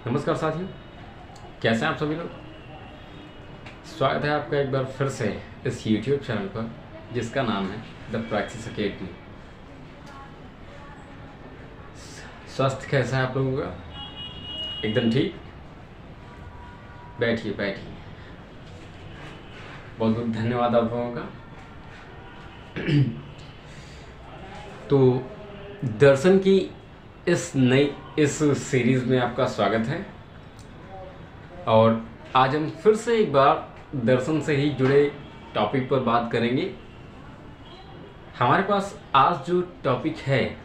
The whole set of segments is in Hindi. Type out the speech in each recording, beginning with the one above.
नमस्कार साथियों, कैसे हैं आप सभी लोग। स्वागत है आपका एक बार फिर से इस YouTube चैनल पर जिसका नाम है द प्रैक्टिस अकेडमी। स्वास्थ्य कैसा है आप लोगों का? एकदम ठीक। बैठिए बैठिए। बहुत बहुत धन्यवाद आप लोगों का। तो दर्शन की इस सीरीज़ में आपका स्वागत है। और आज हम फिर से एक बार दर्शन से ही जुड़े टॉपिक पर बात करेंगे। हमारे पास आज जो टॉपिक है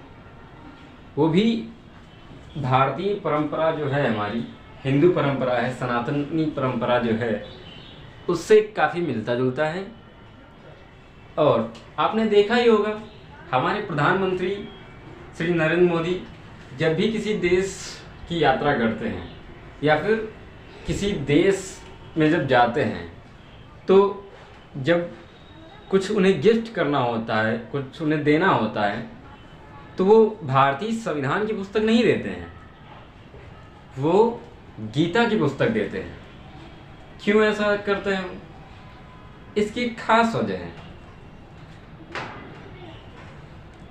वो भी भारतीय परंपरा जो है, हमारी हिंदू परंपरा है, सनातनी परंपरा जो है, उससे काफ़ी मिलता जुलता है। और आपने देखा ही होगा, हमारे प्रधानमंत्री श्री नरेंद्र मोदी जब भी किसी देश की यात्रा करते हैं या फिर किसी देश में जब जाते हैं, तो जब कुछ उन्हें गिफ्ट करना होता है, कुछ उन्हें देना होता है, तो वो भारतीय संविधान की पुस्तक नहीं देते हैं, वो गीता की पुस्तक देते हैं। क्यों ऐसा करते हैं? इसकी एक खास वजह है।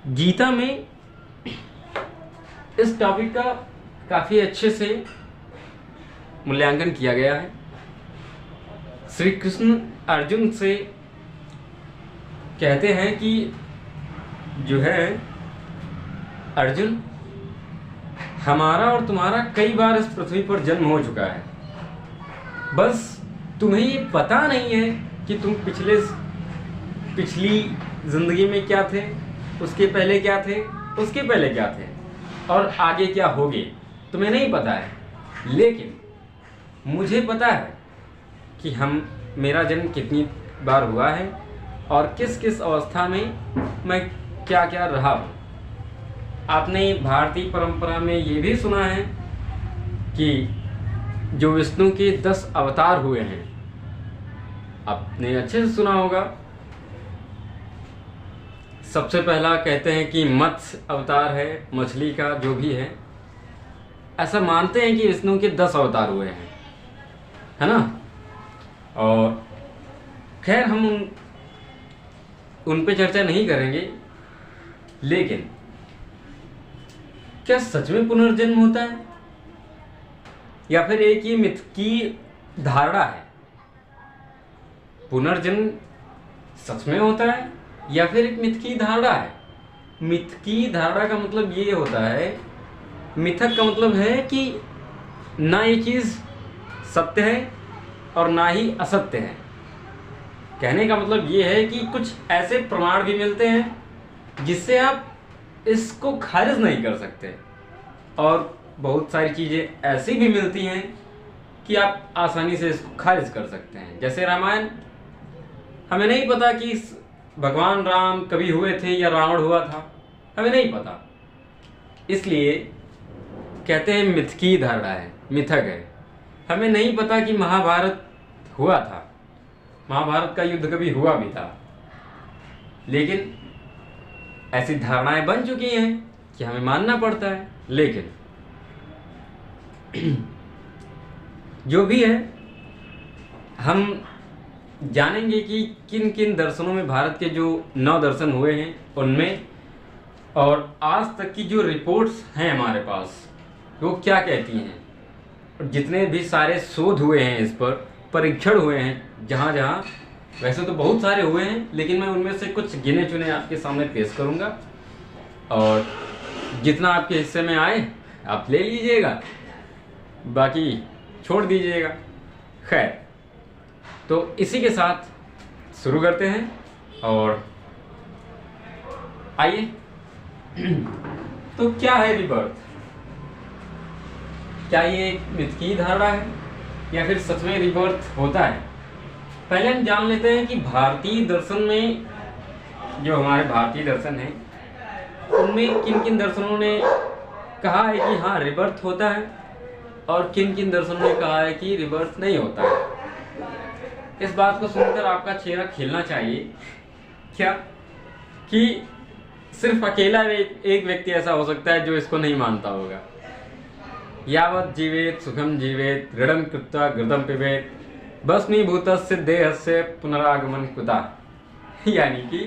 गीता में इस टॉपिक का काफ़ी अच्छे से मूल्यांकन किया गया है। श्री कृष्ण अर्जुन से कहते हैं कि जो है अर्जुन, हमारा और तुम्हारा कई बार इस पृथ्वी पर जन्म हो चुका है, बस तुम्हें ये पता नहीं है कि तुम पिछली जिंदगी में क्या थे, उसके पहले क्या थे, उसके पहले क्या थे और आगे क्या होगे, तुम्हें नहीं पता है। लेकिन मुझे पता है कि मेरा जन्म कितनी बार हुआ है और किस किस अवस्था में मैं क्या क्या रहा हूँ। आपने भारतीय परंपरा में ये भी सुना है कि जो विष्णु के 10 अवतार हुए हैं, आपने अच्छे से सुना होगा। सबसे पहला कहते हैं कि मत्स्य अवतार है, मछली का जो भी है। ऐसा मानते हैं कि विष्णु के 10 अवतार हुए हैं, है ना। और खैर हम उन पे चर्चा नहीं करेंगे। लेकिन क्या सच में पुनर्जन्म होता है या फिर एक ये मिथ की धारणा है? पुनर्जन्म सच में होता है या फिर एक मिथ की धारणा है? मिथ की धारणा का मतलब ये होता है, मिथक का मतलब है कि ना ये चीज़ सत्य है और ना ही असत्य है। कहने का मतलब ये है कि कुछ ऐसे प्रमाण भी मिलते हैं जिससे आप इसको खारिज नहीं कर सकते, और बहुत सारी चीज़ें ऐसी भी मिलती हैं कि आप आसानी से इसको खारिज कर सकते हैं। जैसे रामायण, हमें नहीं पता कि भगवान राम कभी हुए थे या रावण हुआ था, हमें नहीं पता, इसलिए कहते हैं मिथ की धारणा है, मिथक है। हमें नहीं पता कि महाभारत हुआ था, महाभारत का युद्ध कभी हुआ भी था, लेकिन ऐसी धारणाएं बन चुकी हैं कि हमें मानना पड़ता है। लेकिन जो भी है, हम जानेंगे कि किन किन दर्शनों में भारत के जो 9 दर्शन हुए हैं उनमें, और आज तक की जो रिपोर्ट्स हैं हमारे पास वो क्या कहती हैं, और जितने भी सारे शोध हुए हैं, इस पर परीक्षण हुए हैं जहाँ जहाँ, वैसे तो बहुत सारे हुए हैं, लेकिन मैं उनमें से कुछ गिने चुने आपके सामने पेश करूँगा, और जितना आपके हिस्से में आए आप ले लीजिएगा, बाकी छोड़ दीजिएगा। खैर, तो इसी के साथ शुरू करते हैं। और आइए, तो क्या है रिबर्थ? क्या ये एक मिथ की धारणा है या फिर सच में रिबर्थ होता है? पहले हम जान लेते हैं कि भारतीय दर्शन में, जो हमारे भारतीय दर्शन हैं, उनमें किन किन दर्शनों ने कहा है कि हाँ रिबर्थ होता है, और किन किन दर्शनों ने कहा है कि रिबर्थ नहीं होता है। इस बात को सुनकर आपका चेहरा खिलना चाहिए क्या कि सिर्फ अकेला एक व्यक्ति ऐसा हो सकता है जो इसको नहीं मानता होगा, यावत् जीवेत सुखम जीवेत ऋणम कृत्वा घृतम पिबेत भस्मीभूतस्य देहस्य पुनरागमन कुता। यानी कि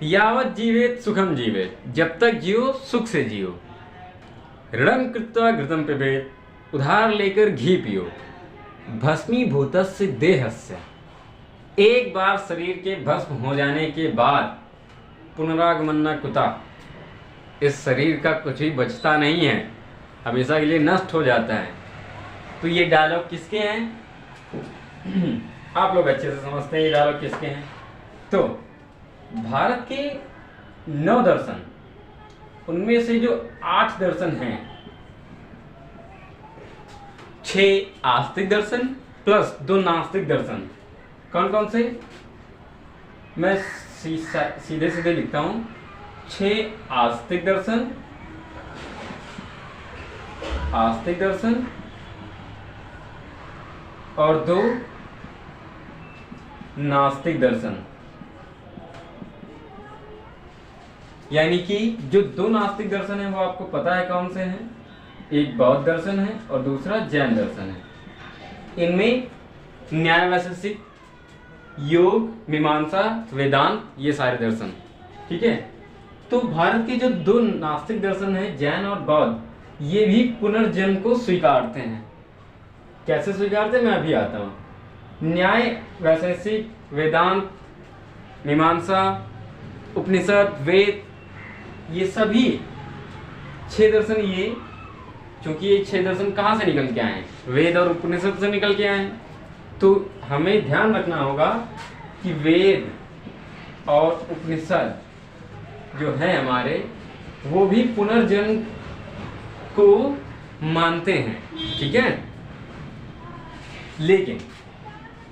यावत् जीवेत सुखम जीवेत, जब तक जियो सुख से जियो। ऋणम कृत्वा घृतम पिबेत, उधार लेकर घी पियो। भस्मीभूतस्य देहस्य, एक बार शरीर के भस्म हो जाने के बाद पुनरागमन न कुता, इस शरीर का कुछ भी बचता नहीं है, हमेशा के लिए नष्ट हो जाता है। तो ये डायलॉग किसके हैं? आप लोग अच्छे से समझते हैं ये डायलॉग किसके हैं। तो भारत के 9 दर्शन, उनमें से जो 8 दर्शन हैं, 6 आस्तिक दर्शन प्लस 2 नास्तिक दर्शन। कौन कौन से? मैं सीधे सीधे लिखता हूं। 6 आस्तिक दर्शन, और 2 नास्तिक दर्शन। यानी कि जो 2 नास्तिक दर्शन है वो आपको पता है कौन से हैं? एक बौद्ध दर्शन है और दूसरा जैन दर्शन है। इनमें न्याय वैशेषिक, योग, मीमांसा, वेदांत, ये सारे दर्शन, ठीक है। तो भारत के जो 2 नास्तिक दर्शन हैं, जैन और बौद्ध, ये भी पुनर्जन्म को स्वीकारते हैं। कैसे स्वीकारते हैं मैं अभी आता हूं। न्याय वैशेषिक, वेदांत, मीमांसा, उपनिषद, वेद, ये सभी 6 दर्शन, ये क्योंकि ये 6 दर्शन कहाँ से निकल के आए हैं? वेद और उपनिषद से निकल के आए हैं। तो हमें ध्यान रखना होगा कि वेद और उपनिषद जो है हमारे, वो भी पुनर्जन्म को मानते हैं, ठीक है। लेकिन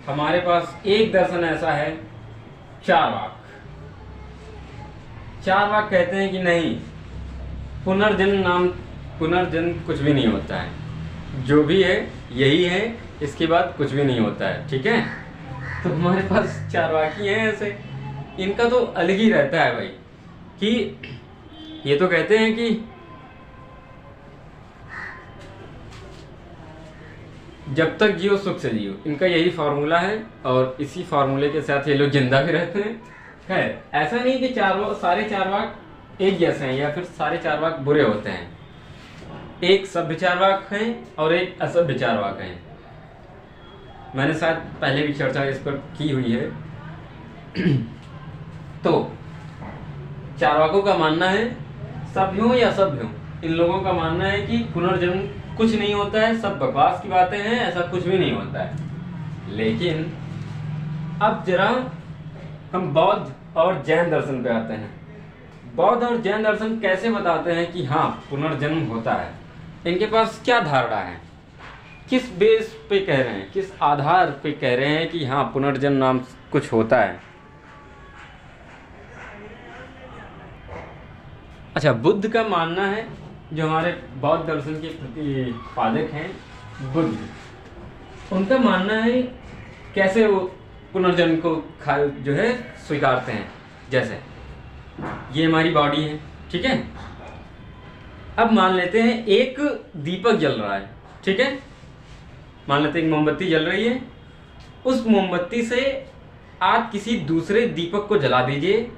हमारे पास एक दर्शन ऐसा है, चार्वाक। चार्वाक कहते हैं कि नहीं, पुनर्जन्म कुछ भी नहीं होता है, जो भी है यही है, इसके बाद कुछ भी नहीं होता है, ठीक है। तो हमारे पास चार्वाकी हैं ऐसे, इनका तो अलग ही रहता है भाई, कि ये तो कहते हैं कि जब तक जियो सुख से जियो, इनका यही फार्मूला है और इसी फार्मूले के साथ ये लोग जिंदा भी रहते हैं। खैर, ऐसा नहीं कि सारे चार्वाक एक जैसे हैं या फिर सारे चार्वाक बुरे होते हैं। एक सभ्य चार्वाक हैं और एक असभ्य चार्वाक हैं। मैंने शायद पहले भी चर्चा इस पर की हुई है। तो चार्वाकों का मानना है, सभ्य हो या असभ्य हो, इन लोगों का मानना है कि पुनर्जन्म कुछ नहीं होता है, सब बकवास की बातें हैं, ऐसा कुछ भी नहीं होता है। लेकिन अब जरा हम बौद्ध और जैन दर्शन पे आते हैं। बौद्ध और जैन दर्शन कैसे बताते हैं कि हाँ पुनर्जन्म होता है? इनके पास क्या धारणा है, किस बेस पे कह रहे हैं, किस आधार पे कह रहे हैं कि हाँ पुनर्जन्म नाम कुछ होता है? अच्छा, बुद्ध का मानना है, जो हमारे बौद्ध दर्शन के प्रतिपादक हैं बुद्ध, उनका मानना है कैसे वो पुनर्जन्म को जो है स्वीकारते हैं। जैसे ये हमारी बॉडी है, ठीक है। अब मान लेते हैं एक दीपक जल रहा है, ठीक है। मान लेते हैं एक मोमबत्ती जल रही है, उस मोमबत्ती से आप किसी दूसरे दीपक को जला दीजिए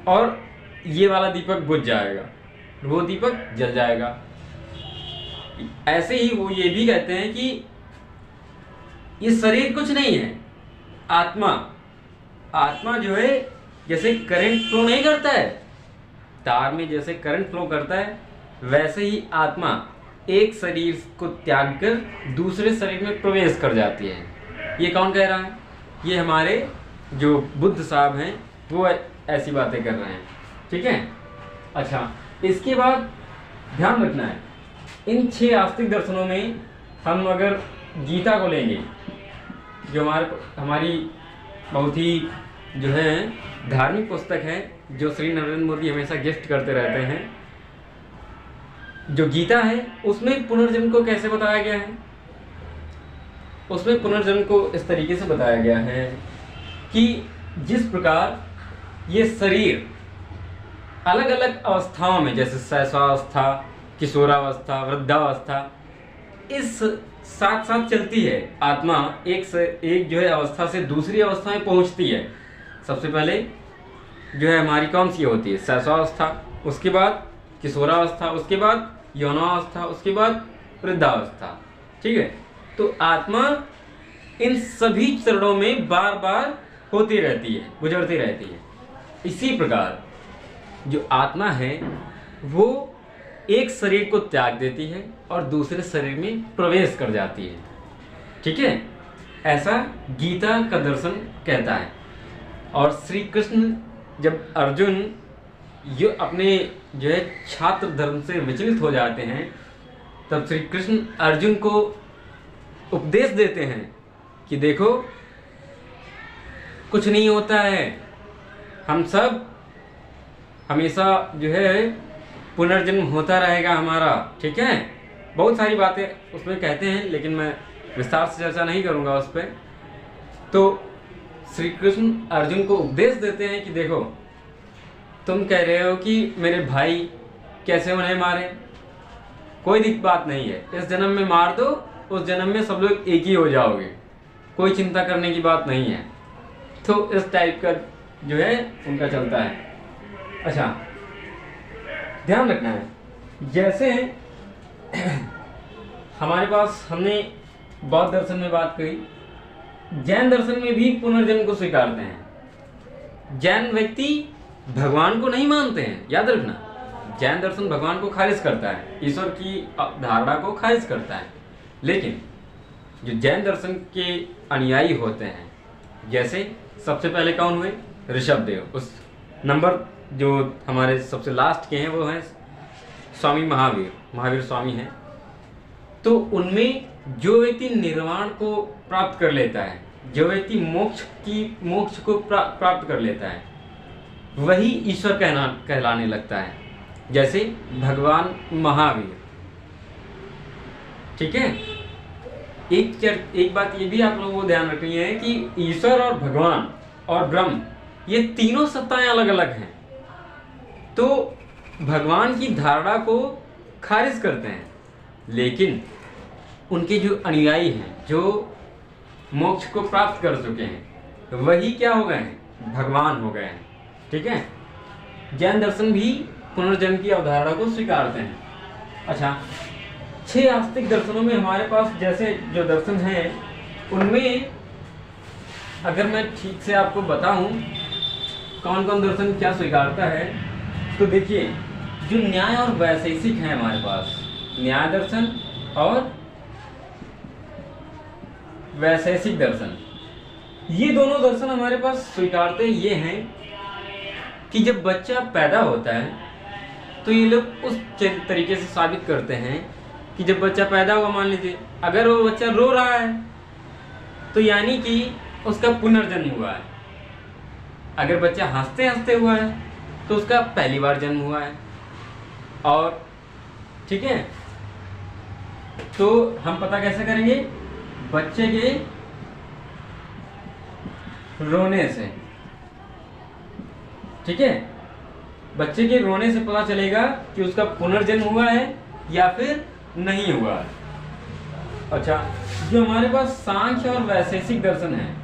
और ये वाला दीपक बुझ जाएगा, वो दीपक जल जाएगा। ऐसे ही वो ये भी कहते हैं कि ये शरीर कुछ नहीं है, आत्मा जो है जैसे करंट फ्लो नहीं करता है, तार में जैसे करंट फ्लो करता है, वैसे ही आत्मा एक शरीर को त्याग कर दूसरे शरीर में प्रवेश कर जाती है। ये कौन कह रहा है? ये हमारे जो बुद्ध साहब हैं वो ऐसी बातें कर रहे हैं, ठीक है। अच्छा, इसके बाद ध्यान रखना है, इन 6 आस्तिक दर्शनों में हम अगर गीता को लेंगे, जो हमारी बहुत ही जो है धार्मिक पुस्तक है, जो श्री नरेंद्र मोदी हमेशा गिफ्ट करते रहते हैं, जो गीता है उसमें पुनर्जन्म को कैसे बताया गया है? उसमें पुनर्जन्म को इस तरीके से बताया गया है कि जिस प्रकार ये शरीर अलग अलग अवस्थाओं में, जैसे शैशवावस्था, किशोरावस्था, वृद्धावस्था, इस साथ साथ चलती है। आत्मा एक से एक जो है अवस्था से दूसरी अवस्था में पहुंचती है। सबसे पहले जो है हमारी कौन सी होती है, शैशवावस्था, उसके बाद किशोरावस्था, उसके बाद यौनावस्था, उसके बाद वृद्धावस्था। ठीक है, तो आत्मा इन सभी चरणों में बार बार होती रहती है, गुजरती रहती है। इसी प्रकार जो आत्मा है वो एक शरीर को त्याग देती है और दूसरे शरीर में प्रवेश कर जाती है। ठीक है, ऐसा गीता का दर्शन कहता है। और श्री कृष्ण जब अर्जुन ये अपने जो है छात्र धर्म से विचलित हो जाते हैं, तब श्री कृष्ण अर्जुन को उपदेश देते हैं कि देखो कुछ नहीं होता है, हम सब हमेशा जो है पुनर्जन्म होता रहेगा हमारा। ठीक है, बहुत सारी बातें उसमें कहते हैं, लेकिन मैं विस्तार से चर्चा नहीं करूंगा उस पर। तो श्री कृष्ण अर्जुन को उपदेश देते हैं कि देखो तुम कह रहे हो कि मेरे भाई कैसे उन्हें मारे, कोई बात नहीं है, इस जन्म में मार दो, उस जन्म में सब लोग एक ही हो जाओगे, कोई चिंता करने की बात नहीं है। तो इस टाइप का जो है उनका चलता है। अच्छा, ध्यान रखना है, जैसे हमारे पास हमने बौद्ध दर्शन में बात कही, जैन दर्शन में भी पुनर्जन्म को स्वीकारते हैं। जैन व्यक्ति भगवान को नहीं मानते हैं, याद रखना, जैन दर्शन भगवान को खारिज करता है, ईश्वर की धारणा को खारिज करता है। लेकिन जो जैन दर्शन के अनुयायी होते हैं, जैसे सबसे पहले कौन हुए, ऋषभदेव, उस नंबर जो हमारे सबसे लास्ट के हैं वो हैं स्वामी महावीर स्वामी हैं। तो उनमें जो व्यक्ति निर्वाण को प्राप्त कर लेता है, जो व्यक्ति मोक्ष को प्राप्त कर लेता है, वही ईश्वर कहलाने लगता है, जैसे भगवान महावीर। ठीक है, एक बात ये भी आप लोगों को ध्यान रखनी है कि ईश्वर और भगवान और ब्रह्म ये तीनों सत्ताएं अलग अलग हैं। तो भगवान की धारणा को खारिज करते हैं, लेकिन उनके जो अनुयायी हैं, जो मोक्ष को प्राप्त कर चुके हैं, वही क्या हो गए हैं, भगवान हो गए हैं। ठीक है, जैन दर्शन भी पुनर्जन्म की अवधारणा को स्वीकारते हैं। अच्छा, 6 आस्तिक दर्शनों में हमारे पास जैसे जो दर्शन हैं, उनमें अगर मैं ठीक से आपको बताऊं कौन कौन दर्शन क्या स्वीकारता है, तो देखिए, जो न्याय और वैशेषिक है हमारे पास, न्याय दर्शन और वैशेषिक दर्शन, ये दोनों दर्शन हमारे पास स्वीकारते ये हैं कि जब बच्चा पैदा होता है तो ये लोग उस तरीके से साबित करते हैं कि जब बच्चा पैदा हुआ, मान लीजिए अगर वो बच्चा रो रहा है तो यानी कि उसका पुनर्जन्म हुआ है। अगर बच्चा हंसते हंसते हुआ है तो उसका पहली बार जन्म हुआ है। और ठीक है, तो हम पता कैसे करेंगे, बच्चे के रोने से। ठीक है, बच्चे के रोने से पता चलेगा कि उसका पुनर्जन्म हुआ है या फिर नहीं हुआ है। अच्छा, जो हमारे पास सांख्य और वैशेषिक दर्शन है,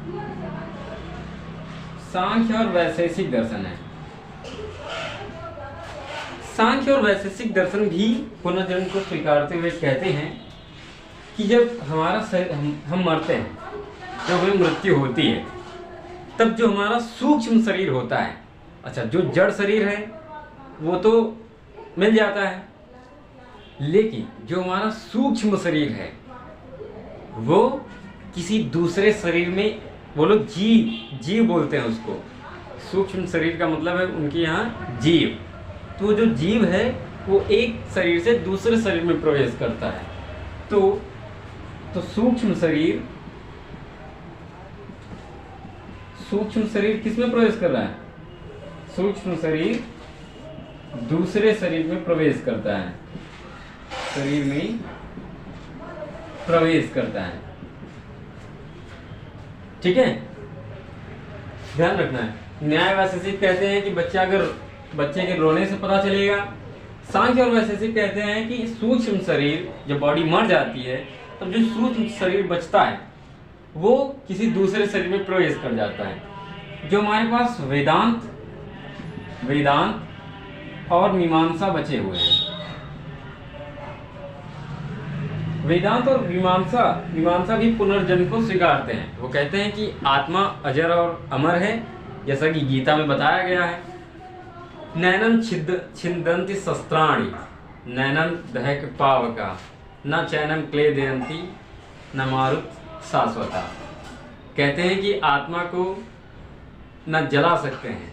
सांख्य और वैशेषिक दर्शन है, सांख्य और वैशेषिक दर्शन भी पुनर्जन्म को स्वीकारते हुए कहते हैं कि जब हमारा शरीर हम मरते हैं, जब हमें मृत्यु होती है, तब जो हमारा सूक्ष्म शरीर होता है, अच्छा जो जड़ शरीर है वो तो मिल जाता है, लेकिन जो हमारा सूक्ष्म शरीर है वो किसी दूसरे शरीर में, वो लोग जीव बोलते हैं उसको। सूक्ष्म शरीर का मतलब है उनके यहाँ जीव। तो जो जीव है वो एक शरीर से दूसरे शरीर में प्रवेश करता है। तो सूक्ष्म शरीर किस में प्रवेश कर रहा है, सूक्ष्म शरीर दूसरे शरीर में प्रवेश करता है, शरीर में प्रवेश करता है। ठीक है, ध्यान रखना है। न्याय वैशेषिक कहते हैं कि बच्चे के रोने से पता चलेगा सांख्य और वैशेषिक कहते हैं कि सूक्ष्म शरीर, जब बॉडी मर जाती है तब जो सूक्ष्म शरीर बचता है वो किसी दूसरे शरीर में प्रवेश कर जाता है। जो हमारे पास वेदांत और मीमांसा बचे हुए हैं। वेदांत और मीमांसा भी पुनर्जन्म को स्वीकारते हैं। वो कहते हैं कि आत्मा अजर और अमर है, जैसा कि गीता में बताया गया है। नैनम छिन्दन्ति शस्त्राणि नैनम दहक पावका न चैनम क्लेदयन्ति न मारुत शाश्वता। कहते हैं कि आत्मा को न जला सकते हैं,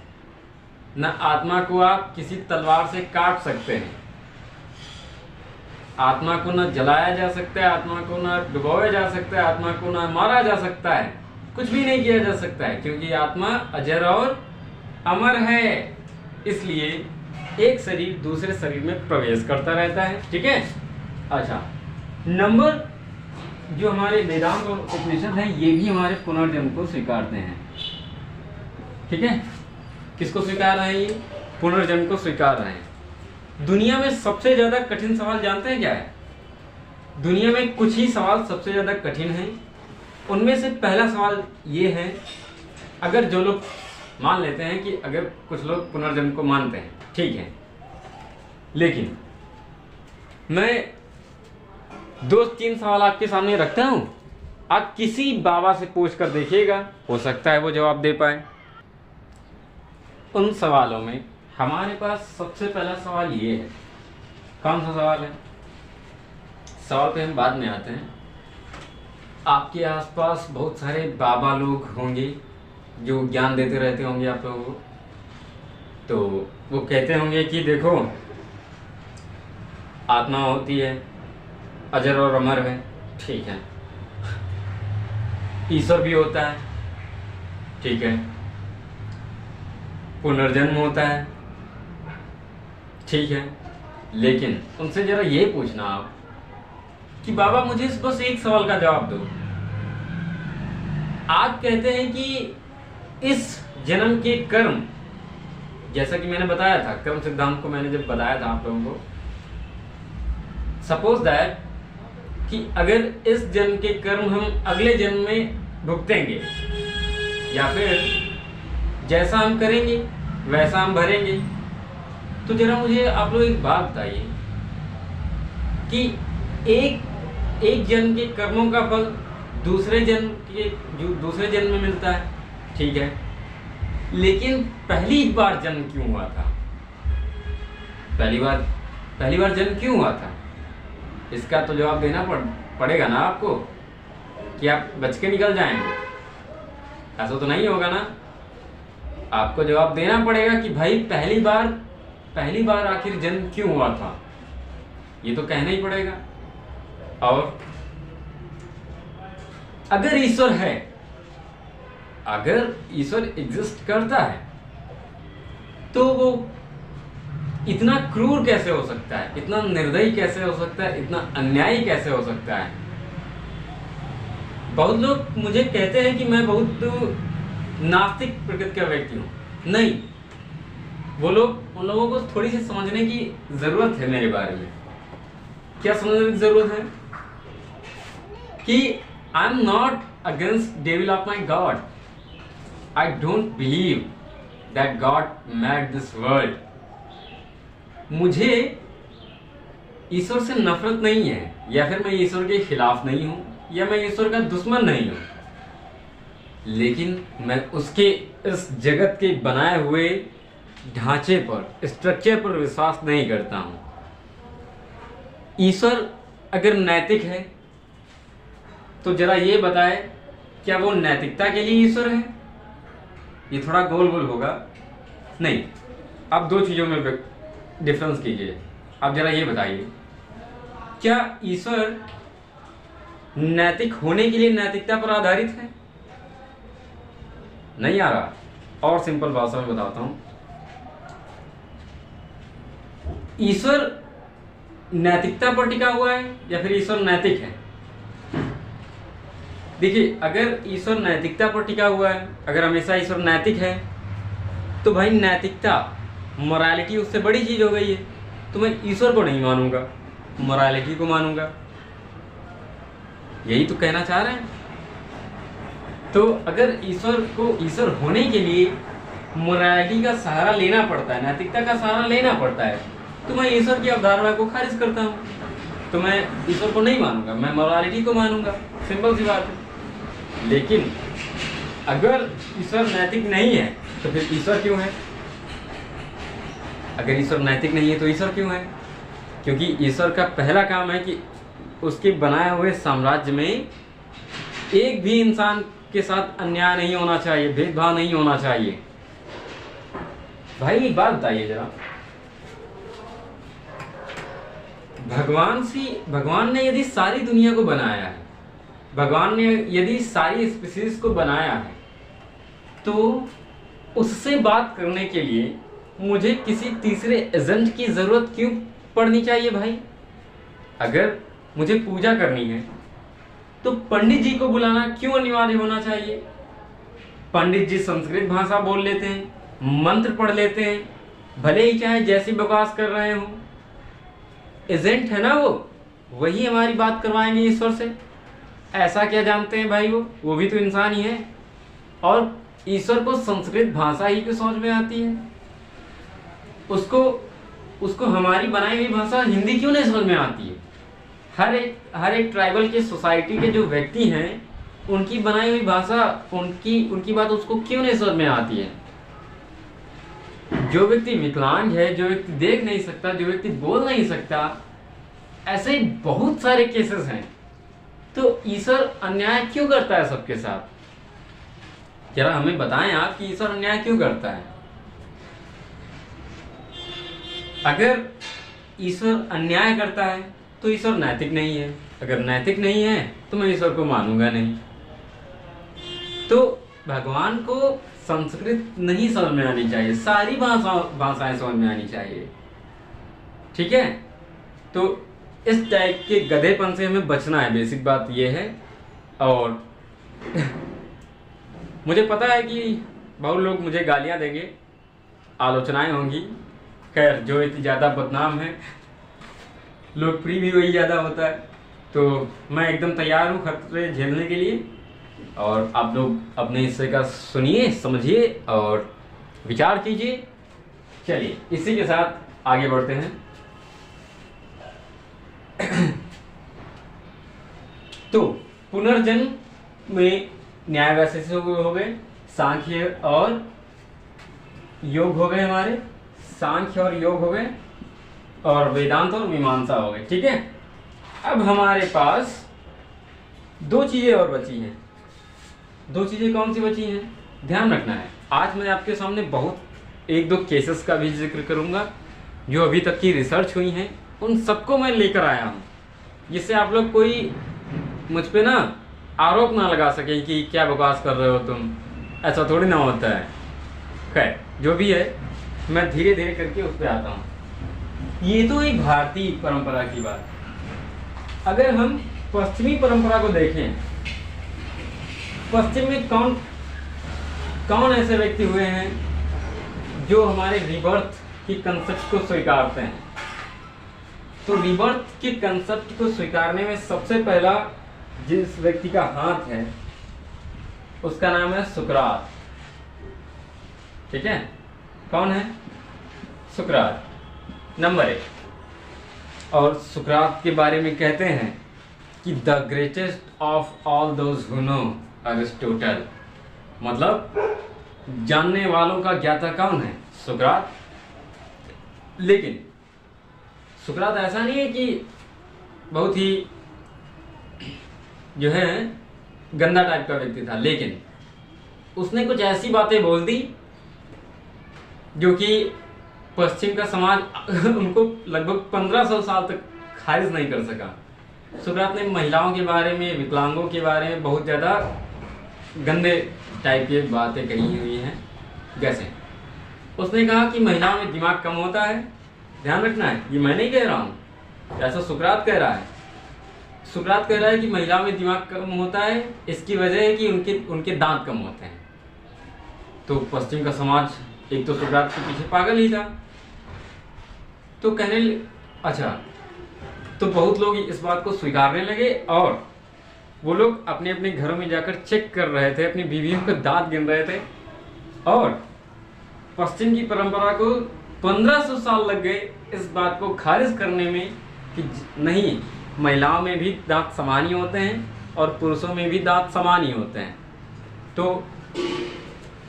न आत्मा को आप किसी तलवार से काट सकते हैं। आत्मा को न जलाया जा सकता है, आत्मा को न डुबोया जा सकता है, आत्मा को न मारा जा सकता है, कुछ भी नहीं किया जा सकता है, क्योंकि आत्मा अजर और अमर है। इसलिए एक शरीर दूसरे शरीर में प्रवेश करता रहता है। ठीक है। अच्छा, नंबर जो हमारे वेदांत और उपनिषद हैं ये भी हमारे पुनर्जन्म को स्वीकारते हैं। ठीक है। किसको स्वीकार रहे हैं? ये पुनर्जन्म को स्वीकार रहे हैं। दुनिया में सबसे ज्यादा कठिन सवाल जानते हैं क्या है? दुनिया में कुछ ही सवाल सबसे ज्यादा कठिन हैं। उनमें से पहला सवाल ये है, अगर जो लोग मान लेते हैं कि अगर कुछ लोग पुनर्जन्म को मानते हैं, ठीक है, लेकिन मैं 2-3 सवाल आपके सामने रखता हूं, आप किसी बाबा से पूछ कर देखिएगा, हो सकता है वो जवाब दे पाए। उन सवालों में हमारे पास सबसे पहला सवाल ये है। कौन सा सवाल है? सवाल पे हम बाद में आते हैं। आपके आसपास बहुत सारे बाबा लोग होंगे जो ज्ञान देते रहते होंगे आप लोगों को। तो वो कहते होंगे कि देखो, आत्मा होती है, अजर और अमर है, ठीक है, ईश्वर भी होता है, ठीक है, पुनर्जन्म होता है, ठीक है, लेकिन उनसे जरा ये पूछना आप कि बाबा मुझे बस एक सवाल का जवाब दो। आप कहते हैं कि इस जन्म के कर्म, जैसा कि मैंने बताया था, कर्म सिद्धांत को मैंने जब बताया था आप लोगों को, सपोज दैट कि अगर इस जन्म के कर्म हम अगले जन्म में भुगतेंगे या फिर जैसा हम करेंगे वैसा हम भरेंगे, तो जरा मुझे आप लोग एक बात बताइए कि एक जन्म के कर्मों का फल दूसरे जन्म में मिलता है, ठीक है, लेकिन पहली बार जन्म क्यों हुआ था? पहली बार जन्म क्यों हुआ था? इसका तो जवाब देना पड़ेगा ना आपको, कि आप बच के निकल जाएंगे। ऐसा तो नहीं होगा ना। आपको जवाब देना पड़ेगा कि भाई पहली बार आखिर जन्म क्यों हुआ था, ये तो कहना ही पड़ेगा। और अगर ईश्वर एग्जिस्ट करता है तो वो इतना क्रूर कैसे हो सकता है, इतना निर्दयी कैसे हो सकता है, इतना अन्यायी कैसे हो सकता है? बहुत लोग मुझे कहते हैं कि मैं बहुत नास्तिक प्रकृति का व्यक्ति हूं। नहीं, उन लोगों को थोड़ी सी समझने की जरूरत है मेरे बारे में। क्या समझने की जरूरत है? कि I am not against devil of my God. I don't believe that God made this world. मुझे ईश्वर से नफरत नहीं है, या फिर मैं ईश्वर के खिलाफ नहीं हूं, या मैं ईश्वर का दुश्मन नहीं हूं, लेकिन मैं उसके इस जगत के बनाए हुए ढांचे पर, स्ट्रक्चर पर विश्वास नहीं करता हूं। ईश्वर अगर नैतिक है तो जरा ये बताए, क्या वो नैतिकता के लिए ईश्वर है? ये थोड़ा गोल होगा। नहीं, आप दो चीजों में डिफरेंस कीजिए। आप जरा ये बताइए, क्या ईश्वर नैतिक होने के लिए नैतिकता पर आधारित है? नहीं आ रहा। और सिंपल भाषा में बताता हूं, ईश्वर नैतिकता पर टिका हुआ है या फिर ईश्वर नैतिक है? देखिए, अगर ईश्वर नैतिकता पर टिका हुआ है, अगर हमेशा ईश्वर नैतिक है, तो भाई नैतिकता, मोरालिटी उससे बड़ी चीज हो गई है। तो मैं ईश्वर को नहीं मानूंगा, मोरालिटी को मानूंगा। यही तो कहना चाह रहे हैं। तो अगर ईश्वर को ईश्वर होने के लिए मोरालिटी का सहारा लेना पड़ता है, नैतिकता का सहारा लेना पड़ता है, तो मैं ईश्वर की अवधारणा को खारिज करता हूँ। तो मैं ईश्वर को नहीं मानूंगा, मैं मोरालिटी को मानूंगा। सिंपल सी बात है। लेकिन अगर ईश्वर नैतिक नहीं है तो फिर ईश्वर क्यों है? अगर ईश्वर नैतिक नहीं है तो ईश्वर क्यों है? क्योंकि ईश्वर का पहला काम है कि उसके बनाए हुए साम्राज्य में एक भी इंसान के साथ अन्याय नहीं होना चाहिए, भेदभाव नहीं होना चाहिए। भाई एक बात बताइए जरा, भगवान ने यदि सारी दुनिया को बनाया है, भगवान ने यदि सारी स्पीशीज को बनाया है, तो उससे बात करने के लिए मुझे किसी तीसरे एजेंट की जरूरत क्यों पड़नी चाहिए भाई? अगर मुझे पूजा करनी है तो पंडित जी को बुलाना क्यों अनिवार्य होना चाहिए? पंडित जी संस्कृत भाषा बोल लेते हैं, मंत्र पढ़ लेते हैं, भले ही चाहे जैसी बकवास कर रहे हो, एजेंट है ना वही हमारी बात करवाएंगे ईश्वर से। ऐसा क्या जानते हैं भाई? वो भी तो इंसान ही है। और ईश्वर को संस्कृत भाषा ही क्यों समझ में आती है? उसको हमारी बनाई हुई भाषा हिंदी क्यों नहीं समझ में आती है? हर एक ट्राइबल के सोसाइटी के जो व्यक्ति हैं, उनकी बनाई हुई भाषा, उनकी बात उसको क्यों नहीं समझ में आती है? जो व्यक्ति विकलांग है, जो व्यक्ति देख नहीं सकता, जो व्यक्ति बोल नहीं सकता, ऐसे बहुत सारे केसेस हैं। तो ईश्वर अन्याय क्यों करता है सबके साथ? जरा हमें बताएं आप कि ईश्वर अन्याय क्यों करता है? अगर ईश्वर अन्याय करता है तो ईश्वर नैतिक नहीं है। अगर नैतिक नहीं है तो मैं ईश्वर को मानूंगा नहीं। तो भगवान को संस्कृत नहीं समझ में आनी चाहिए, सारी भाषाएं समझ में आनी चाहिए। ठीक है? तो इस टाइप के गधेपन से हमें बचना है, बेसिक बात यह है। और मुझे पता है कि बहुत लोग मुझे गालियां देंगे, आलोचनाएं होंगी। खैर, जो इतनी ज़्यादा बदनाम है, लोकप्रिय भी वही ज़्यादा होता है। तो मैं एकदम तैयार हूँ खतरे झेलने के लिए। और आप लोग अपने हिस्से का सुनिए, समझिए और विचार कीजिए। चलिए इसी के साथ आगे बढ़ते हैं। तो पुनर्जन्म में न्याय वैशेषिक हो गए, सांख्य और योग हो गए, हमारे सांख्य और योग हो गए, और वेदांत और मीमांसा हो गए। ठीक है? अब हमारे पास दो चीजें और बची हैं। दो चीजें कौन सी बची हैं? ध्यान रखना है। आज मैं आपके सामने बहुत एक दो केसेस का भी जिक्र करूंगा जो अभी तक की रिसर्च हुई हैं, उन सबको मैं लेकर आया हूं, जिससे आप लोग कोई मुझ पे ना आरोप ना लगा सके कि क्या बकवास कर रहे हो तुम। ऐसा थोड़ी ना होता है। खैर, जो भी है मैं धीरे धीरे करके उस पर आता हूँ। ये तो एक भारतीय परंपरा की बात। अगर हम पश्चिमी परंपरा को देखें, पश्चिम में कौन कौन ऐसे व्यक्ति हुए हैं जो हमारे रिबर्थ की कंसेप्ट को स्वीकारते हैं? तो रिबर्थ के कंसेप्ट को स्वीकारने में सबसे पहला जिस व्यक्ति का हाथ है उसका नाम है सुकरात। ठीक है? कौन है? सुकरात नंबर 1। और सुकरात के बारे में कहते हैं कि the greatest of all those who know Aristotle, मतलब जानने वालों का ज्ञाता कौन है? सुकरात। लेकिन सुकरात ऐसा नहीं है कि बहुत ही जो है गंदा टाइप का व्यक्ति था, लेकिन उसने कुछ ऐसी बातें बोल दी जो कि पश्चिम का समाज उनको लगभग 1500 साल तक खारिज नहीं कर सका। सुकरात ने महिलाओं के बारे में, विकलांगों के बारे में बहुत ज़्यादा गंदे टाइप की बातें कही हुई हैं। जैसे उसने कहा कि महिलाओं में दिमाग कम होता है। ध्यान रखना है, ये मैं नहीं कह रहा हूँ, ऐसा सुकरात कह रहा है। सुकरात कह रहा है कि महिलाओं में दिमाग कम होता है, इसकी वजह है कि उनके दांत कम होते हैं। तो पश्चिम का समाज एक तो सुकरात के पीछे पागल ही था। तो अच्छा, तो बहुत लोग इस बात को स्वीकारने लगे और वो लोग अपने अपने घरों में जाकर चेक कर रहे थे, अपनी बीवियों के दांत गिन रहे थे। और पश्चिम की परंपरा को 1500 साल लग गए इस बात को खारिज करने में कि नहीं, महिलाओं में भी दांत समान ही होते हैं और पुरुषों में भी दांत समान ही होते हैं। तो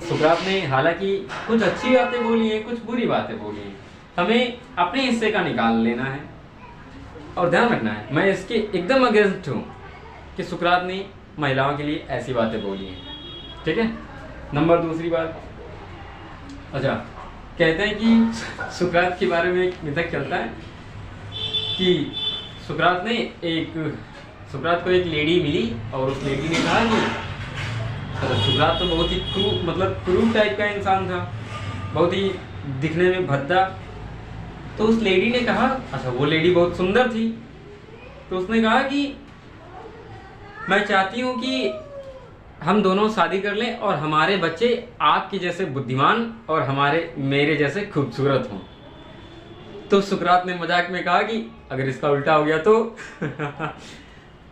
सुकरात ने हालांकि कुछ अच्छी बातें बोली हैं, कुछ बुरी बातें बोली हैं, हमें अपने हिस्से का निकाल लेना है और ध्यान रखना है। मैं इसके एकदम अगेंस्ट हूँ कि सुकरात ने महिलाओं के लिए ऐसी बातें बोली हैं, ठीक है। नंबर दूसरी बात, अच्छा, कहते हैं कि सुकरात के बारे में एक मिथक चलता है कि सुकरात को एक लेडी मिली और उस लेडी ने कहा कि सुकरात तो बहुत ही क्रूर टाइप का इंसान था, बहुत ही दिखने में भद्दा। तो उस लेडी ने कहा, अच्छा, वो लेडी बहुत सुंदर थी, तो उसने कहा कि मैं चाहती हूँ कि हम दोनों शादी कर लें और हमारे बच्चे आपके जैसे बुद्धिमान और मेरे जैसे खूबसूरत हों। तो सुकरात ने मजाक में कहा कि अगर इसका उल्टा हो गया तो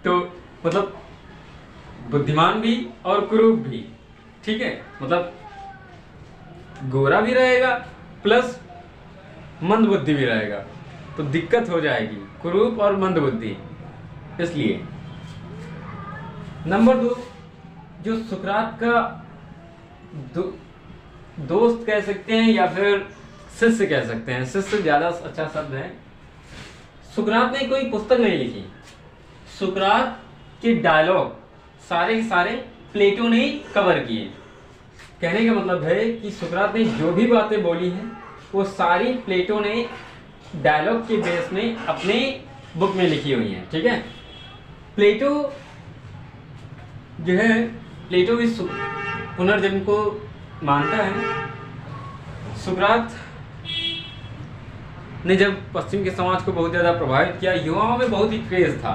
तो मतलब बुद्धिमान भी और कुरूप भी, ठीक है, मतलब गोरा भी रहेगा प्लस मंदबुद्धि भी रहेगा, तो दिक्कत हो जाएगी, कुरूप और मंदबुद्धि। इसलिए नंबर 2, जो सुकरात का दोस्त कह सकते हैं या फिर शिष्य कह सकते हैं, शिष्य ज्यादा अच्छा शब्द है। सुकरात ने कोई पुस्तक नहीं लिखी, सुकरात के डायलॉग सारे के सारे प्लेटो ने कवर किए। कहने का मतलब है कि सुकरात ने जो भी बातें बोली हैं वो सारी प्लेटो ने डायलॉग के बेस में अपने बुक में लिखी हुई हैं, ठीक है। प्लेटो जो है, प्लेटो इस पुनर्जन्म को मानता है। सुकरात ने जब पश्चिम के समाज को बहुत ज़्यादा प्रभावित किया, युवाओं में बहुत ही क्रेज था।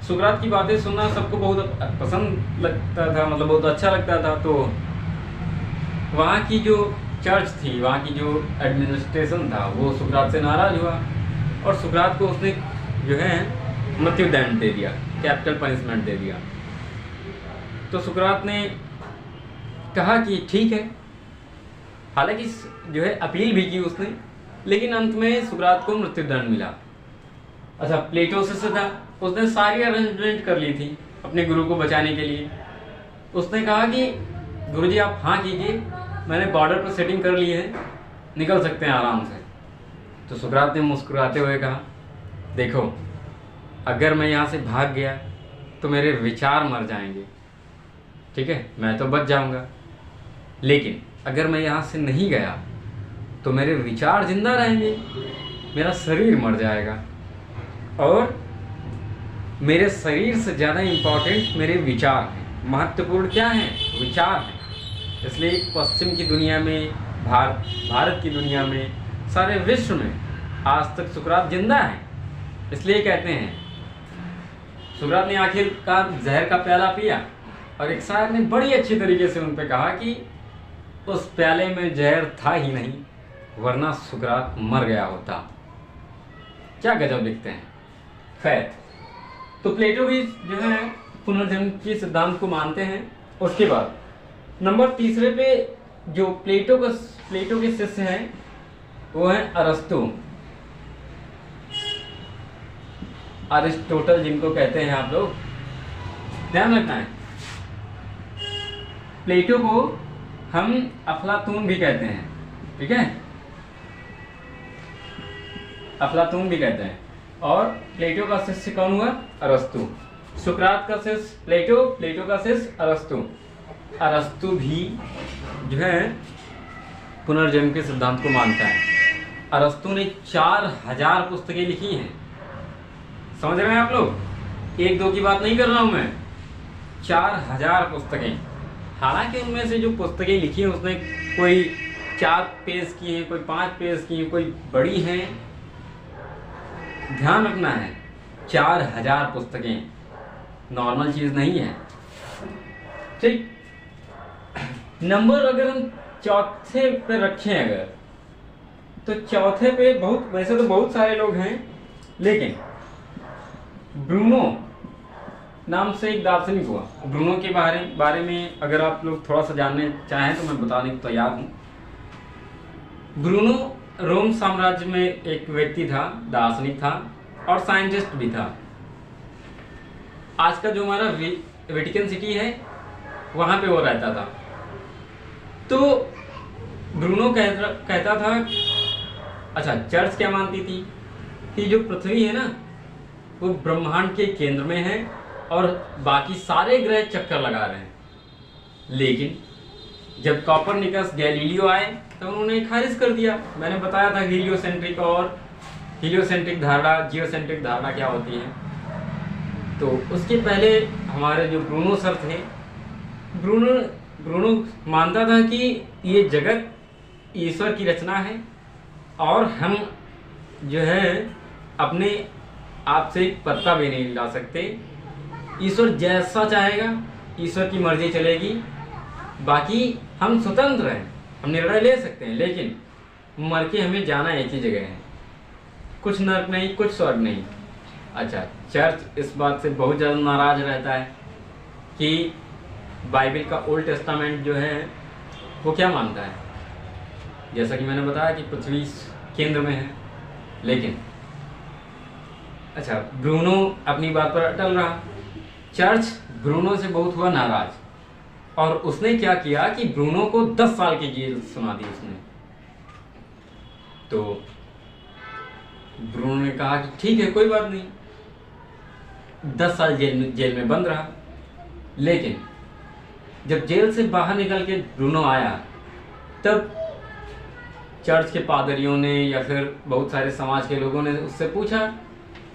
सुकरात की बातें सुनना सबको बहुत पसंद लगता था, मतलब बहुत अच्छा लगता था। तो वहाँ की जो चर्च थी, वहाँ की जो एडमिनिस्ट्रेशन था, वो सुकरात से नाराज हुआ और सुकरात को उसने जो है मृत्युदंड दे दिया, कैपिटल पनिशमेंट दे दिया। तो सुकरात ने कहा कि ठीक है, हालांकि जो है अपील भी की उसने, लेकिन अंत में सुकरात को मृत्युदंड मिला। अच्छा, प्लेटो से था, उसने सारी अरेंजमेंट कर ली थी अपने गुरु को बचाने के लिए। उसने कहा कि गुरुजी आप हाँ कीजिए, मैंने बॉर्डर पर सेटिंग कर ली है, निकल सकते हैं आराम से। तो सुकरात ने मुस्कुराते हुए कहा, देखो अगर मैं यहाँ से भाग गया तो मेरे विचार मर जाएंगे, ठीक है, मैं तो बच जाऊंगा, लेकिन अगर मैं यहाँ से नहीं गया तो मेरे विचार जिंदा रहेंगे, मेरा शरीर मर जाएगा और मेरे शरीर से ज़्यादा इम्पोर्टेंट मेरे विचार हैं। महत्वपूर्ण क्या है? विचार हैं। इसलिए पश्चिम की दुनिया में, भारत की दुनिया में, सारे विश्व में आज तक सुकरात जिंदा है। इसलिए कहते हैं, सुकरात ने आखिरकार जहर का प्याला पिया और एक शायर ने बड़ी अच्छी तरीके से उन पे कहा कि उस प्याले में जहर था ही नहीं, वरना सुकरात मर गया होता। क्या गजब लिखते हैं। खैर, तो प्लेटो भी जो है पुनर्जन्म के सिद्धांत को मानते हैं। उसके बाद नंबर 3 पे जो प्लेटो के शिष्य हैं वो है अरस्तु, अरिस्टोटल जिनको कहते हैं आप लोग, ध्यान रखना है। प्लेटो को हम अफलातून भी कहते हैं, ठीक है, अफलातून भी कहते हैं। और प्लेटो का शिष्य कौन हुआ? अरस्तु। सुकरात का शिष्य प्लेटो, प्लेटो का शिष्य अरस्तु। अरस्तु भी जो है पुनर्जन्म के सिद्धांत को मानता है। अरस्तु ने 4000 पुस्तकें लिखी हैं। समझ रहे हैं आप लोग? 1-2 की बात नहीं कर रहा हूं मैं, 4000 पुस्तकें। हालांकि उनमें से जो पुस्तकें लिखी हैं उसने कोई 4 पेज की हैं, कोई 5 पेज की हैं, कोई बड़ी हैं। ध्यान रखना है, 4000 पुस्तकें नॉर्मल चीज नहीं है, ठीक। नंबर अगर हम चौथे पे रखें अगर, तो चौथे पे वैसे तो बहुत सारे लोग हैं, लेकिन ब्रूनो नाम से एक दार्शनिक हुआ। ब्रूनो के बारे में अगर आप लोग थोड़ा सा जानने चाहें तो मैं बताने को तैयार हूँ। ब्रूनो रोम साम्राज्य में एक व्यक्ति था, दार्शनिक था और साइंटिस्ट भी था। आज का जो हमारा वेटिकन सिटी है वहाँ पे वो रहता था। तो ब्रूनो कहता था, अच्छा चर्च क्या मानती थी कि जो पृथ्वी है ना वो ब्रह्मांड के केंद्र में है और बाकी सारे ग्रह चक्कर लगा रहे हैं। लेकिन जब कोपरनिकस गैलीलियो आए तो उन्होंने खारिज कर दिया। मैंने बताया था हीलियोसेंट्रिक और हीलियोसेंट्रिक धारणा, जियोसेंट्रिक धारणा क्या होती है। तो उसके पहले हमारे जो ब्रूनो सर थे, ब्रूनो मानता था कि ये जगत ईश्वर की रचना है और हम जो है अपने आप से एक पत्ता भी नहीं ला सकते। ईश्वर जैसा चाहेगा, ईश्वर की मर्जी चलेगी, बाकी हम स्वतंत्र हैं, हम निर्णय ले सकते हैं, लेकिन मर के हमें जाना एक ही जगह है, कुछ नर्क नहीं, कुछ स्वर्ग नहीं। अच्छा, चर्च इस बात से बहुत ज़्यादा नाराज रहता है कि बाइबल का ओल्ड टेस्टामेंट जो है वो क्या मानता है, जैसा कि मैंने बताया कि पृथ्वी केंद्र में है। लेकिन अच्छा, ब्रूनो अपनी बात पर अटल रहा। चर्च ब्रूनो से बहुत हुआ नाराज और उसने क्या किया कि ब्रूनो को 10 साल की जेल सुना दी उसने। तो ब्रूनो ने कहा कि ठीक है, कोई बात नहीं, 10 साल जेल में बंद रहा। लेकिन जब जेल से बाहर निकल के ब्रूनो आया तब चर्च के पादरियों ने या फिर बहुत सारे समाज के लोगों ने उससे पूछा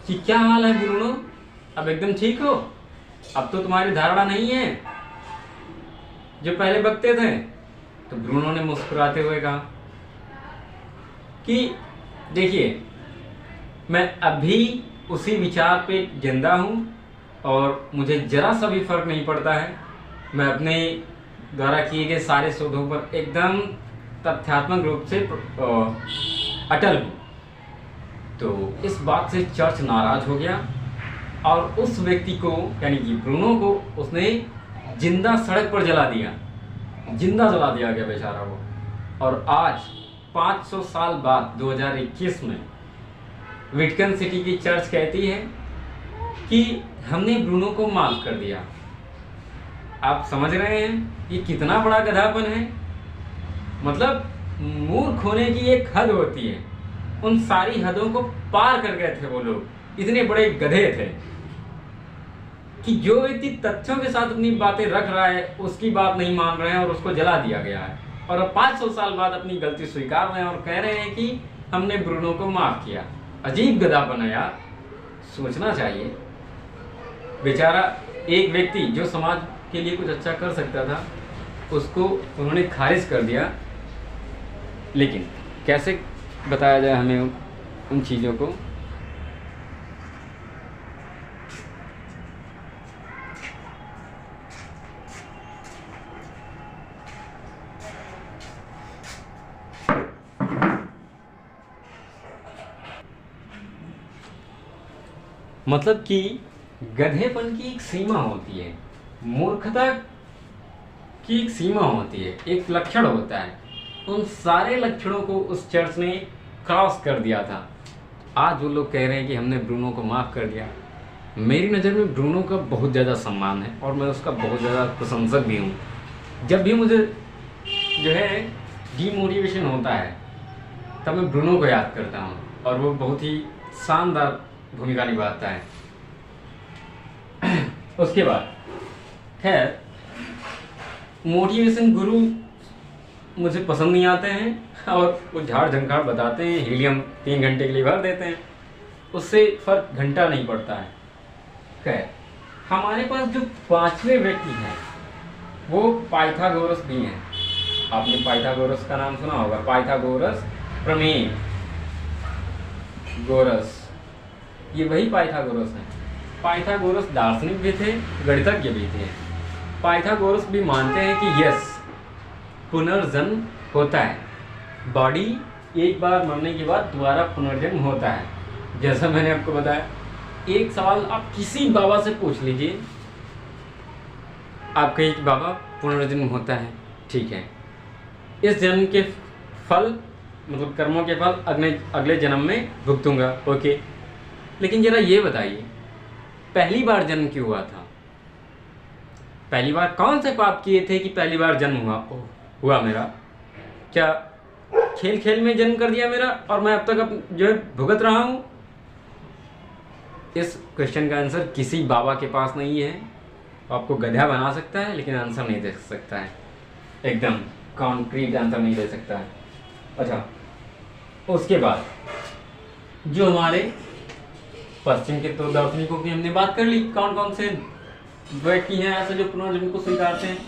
कि क्या हाल है ब्रूनो, अब एकदम ठीक हो, अब तो तुम्हारी धारणा नहीं है जो पहले बकते थे। तो ब्रूनो ने मुस्कुराते हुए कहा कि देखिए, मैं अभी उसी विचार पे जिंदा हूँ और मुझे जरा सा भी फर्क नहीं पड़ता है। मैं अपने द्वारा किए गए सारे शोधों पर एकदम तथ्यात्मक रूप से अटल हूँ। तो इस बात से चर्च नाराज हो गया और उस व्यक्ति को, यानी कि ब्रूनो को, उसने जिंदा सड़क पर जला दिया, जिंदा जला दिया गया बेचारा वो। और आज 500 साल बाद 2021 में वेटिकन सिटी की चर्च कहती है कि हमने ब्रूनो को माफ कर दिया। आप समझ रहे हैं ये कितना बड़ा गधापन है। मतलब मूर्ख होने की एक हद होती है, उन सारी हदों को पार कर गए थे वो लोग, इतने बड़े गधे थे कि जो व्यक्ति तथ्यों के साथ अपनी बातें रख रहा है उसकी बात नहीं मान रहे हैं और उसको जला दिया गया है। और अब 500 साल बाद अपनी गलती स्वीकार रहे हैं और कह रहे हैं कि हमने ब्रूनो को माफ किया। अजीब गधापन है यार, सोचना चाहिए। बेचारा एक व्यक्ति जो समाज के लिए कुछ अच्छा कर सकता था, उसको उन्होंने खारिज कर दिया। लेकिन कैसे बताया जाए हमें उन चीज़ों को। मतलब कि गधेपन की एक सीमा होती है, मूर्खता की एक सीमा होती है, एक लक्षण होता है। उन सारे लक्षणों को उस चर्च ने क्रॉस कर दिया था। आज वो लोग कह रहे हैं कि हमने ब्रूनो को माफ़ कर दिया। मेरी नज़र में ब्रूनो का बहुत ज़्यादा सम्मान है और मैं उसका बहुत ज़्यादा प्रशंसक भी हूँ। जब भी मुझे जो है डीमोटिवेशन होता है तब मैं ब्रूनो को याद करता हूँ और वो बहुत ही शानदार भूमिका निभाता है। उसके बाद खैर, मोटिवेशन गुरु मुझे पसंद नहीं आते हैं और वो झाड़ झंकार बताते हैं, हीलियम 3 घंटे के लिए भर देते हैं, उससे फर्क घंटा नहीं पड़ता है। खैर, हमारे पास जो 5वें व्यक्ति हैं वो पाइथागोरस भी हैं। आपने पाइथागोरस का नाम सुना होगा, पाइथागोरस प्रमेय गोरस, ये वही पाइथागोरस हैं। पाइथागोरस दार्शनिक भी थे, गणितज्ञ भी थे। पाइथागोरस भी मानते हैं कि यस, पुनर्जन्म होता है, बॉडी एक बार मरने के बाद दोबारा पुनर्जन्म होता है। जैसा मैंने आपको बताया, एक सवाल आप किसी बाबा से पूछ लीजिए, आप कहिए कि बाबा पुनर्जन्म होता है, ठीक है, इस जन्म के फल मतलब कर्मों के फल अगले जन्म में भुगतूंगा, ओके, लेकिन जरा ये बताइए पहली बार जन्म क्यों हुआ था? पहली बार कौन से पाप किए थे कि पहली बार जन्म हुआ मेरा? क्या खेल खेल में जन्म कर दिया मेरा और मैं अब तक जो है भुगत रहा हूं? इस क्वेश्चन का आंसर किसी बाबा के पास नहीं है। आपको गधा बना सकता है लेकिन आंसर नहीं दे सकता है, एकदम कॉन्क्रीट आंसर नहीं दे सकता है। अच्छा, उसके बाद जो हमारे पश्चिम के तो दार्शनिकों की हमने बात कर ली, कौन कौन से व्यक्ति हैं ऐसे जो पुनर्जन्म को स्वीकारते हैं,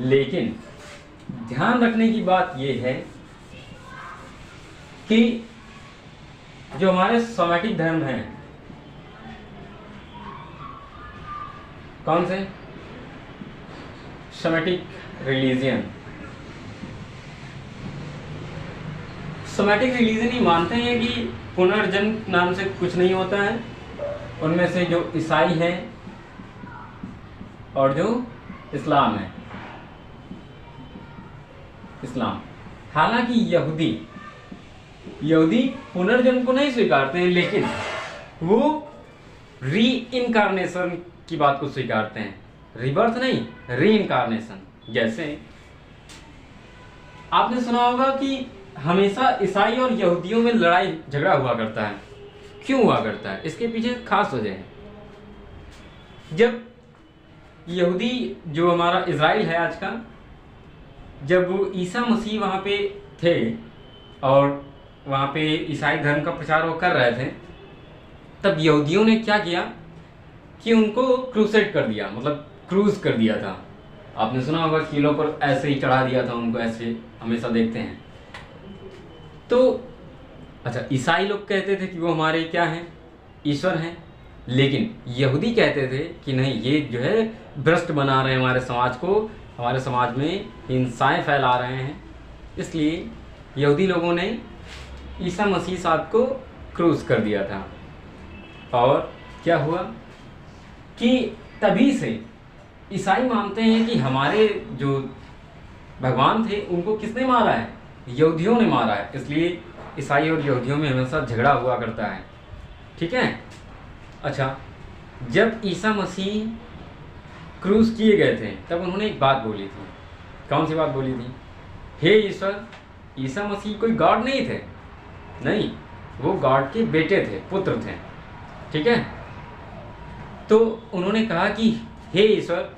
लेकिन ध्यान रखने की बात यह है कि जो हमारे सोमैटिक धर्म हैं, कौन से सोमैटिक रिलीजियन, सोमैटिक रिलीजन ही मानते हैं कि पुनर्जन्म नाम से कुछ नहीं होता है। उनमें से जो ईसाई हैं और जो इस्लाम है, इस्लाम, हालांकि यहूदी पुनर्जन्म को नहीं स्वीकारते हैं, लेकिन वो री इनकारनेशन की बात को स्वीकारते हैं, रिबर्थ नहीं, री इनकारनेशन। जैसे आपने सुना होगा कि हमेशा ईसाई और यहूदियों में लड़ाई झगड़ा हुआ करता है। क्यों हुआ करता है? इसके पीछे खास वजह है। जब यहूदी जो हमारा इजराइल है आज का, जब ईसा मसीह वहाँ पे थे और वहाँ पे ईसाई धर्म का प्रचार वो कर रहे थे, तब यहूदियों ने क्या किया कि उनको क्रूसेड कर दिया, मतलब क्रूज कर दिया था। आपने सुना होगा किलों पर ऐसे ही चढ़ा दिया था उनको, ऐसे हमेशा देखते हैं। तो अच्छा, ईसाई लोग कहते थे कि वो हमारे क्या हैं, ईश्वर हैं, लेकिन यहूदी कहते थे कि नहीं, ये जो है भ्रष्ट बना रहे हैं हमारे समाज को, हमारे समाज में हिंसाएं फैला रहे हैं। इसलिए यहूदी लोगों ने ईसा मसीह साहब को क्रूस कर दिया था। और क्या हुआ कि तभी से ईसाई मानते हैं कि हमारे जो भगवान थे उनको किसने मारा है? यहूदियों ने मारा है। इसलिए ईसाई और यहूदियों में हमेशा झगड़ा हुआ करता है, ठीक है। अच्छा, जब ईसा मसीह क्रूस किए गए थे तब उन्होंने एक बात बोली थी। कौन सी बात बोली थी? हे ईश्वर, ईसा मसीह कोई गॉड नहीं थे, नहीं, वो गॉड के बेटे थे, पुत्र थे, ठीक है। तो उन्होंने कहा कि हे ईश्वर,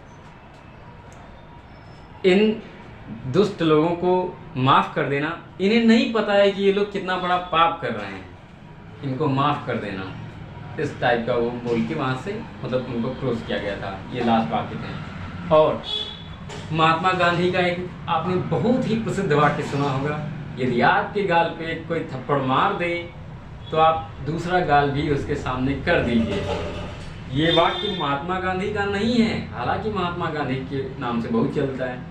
इन दुष्ट लोगों को माफ़ कर देना, इन्हें नहीं पता है कि ये लोग कितना बड़ा पाप कर रहे हैं, इनको माफ़ कर देना। इस टाइप का वो बोल के वहाँ से मतलब उनको क्रोस किया गया था। ये लास्ट वाक्य थे। और महात्मा गांधी का एक आपने बहुत ही प्रसिद्ध वाक्य सुना होगा, यदि आपके गाल पे कोई थप्पड़ मार दे तो आप दूसरा गाल भी उसके सामने कर दीजिए। ये वाक्य महात्मा गांधी का नहीं है, हालांकि महात्मा गांधी के नाम से बहुत चलता है।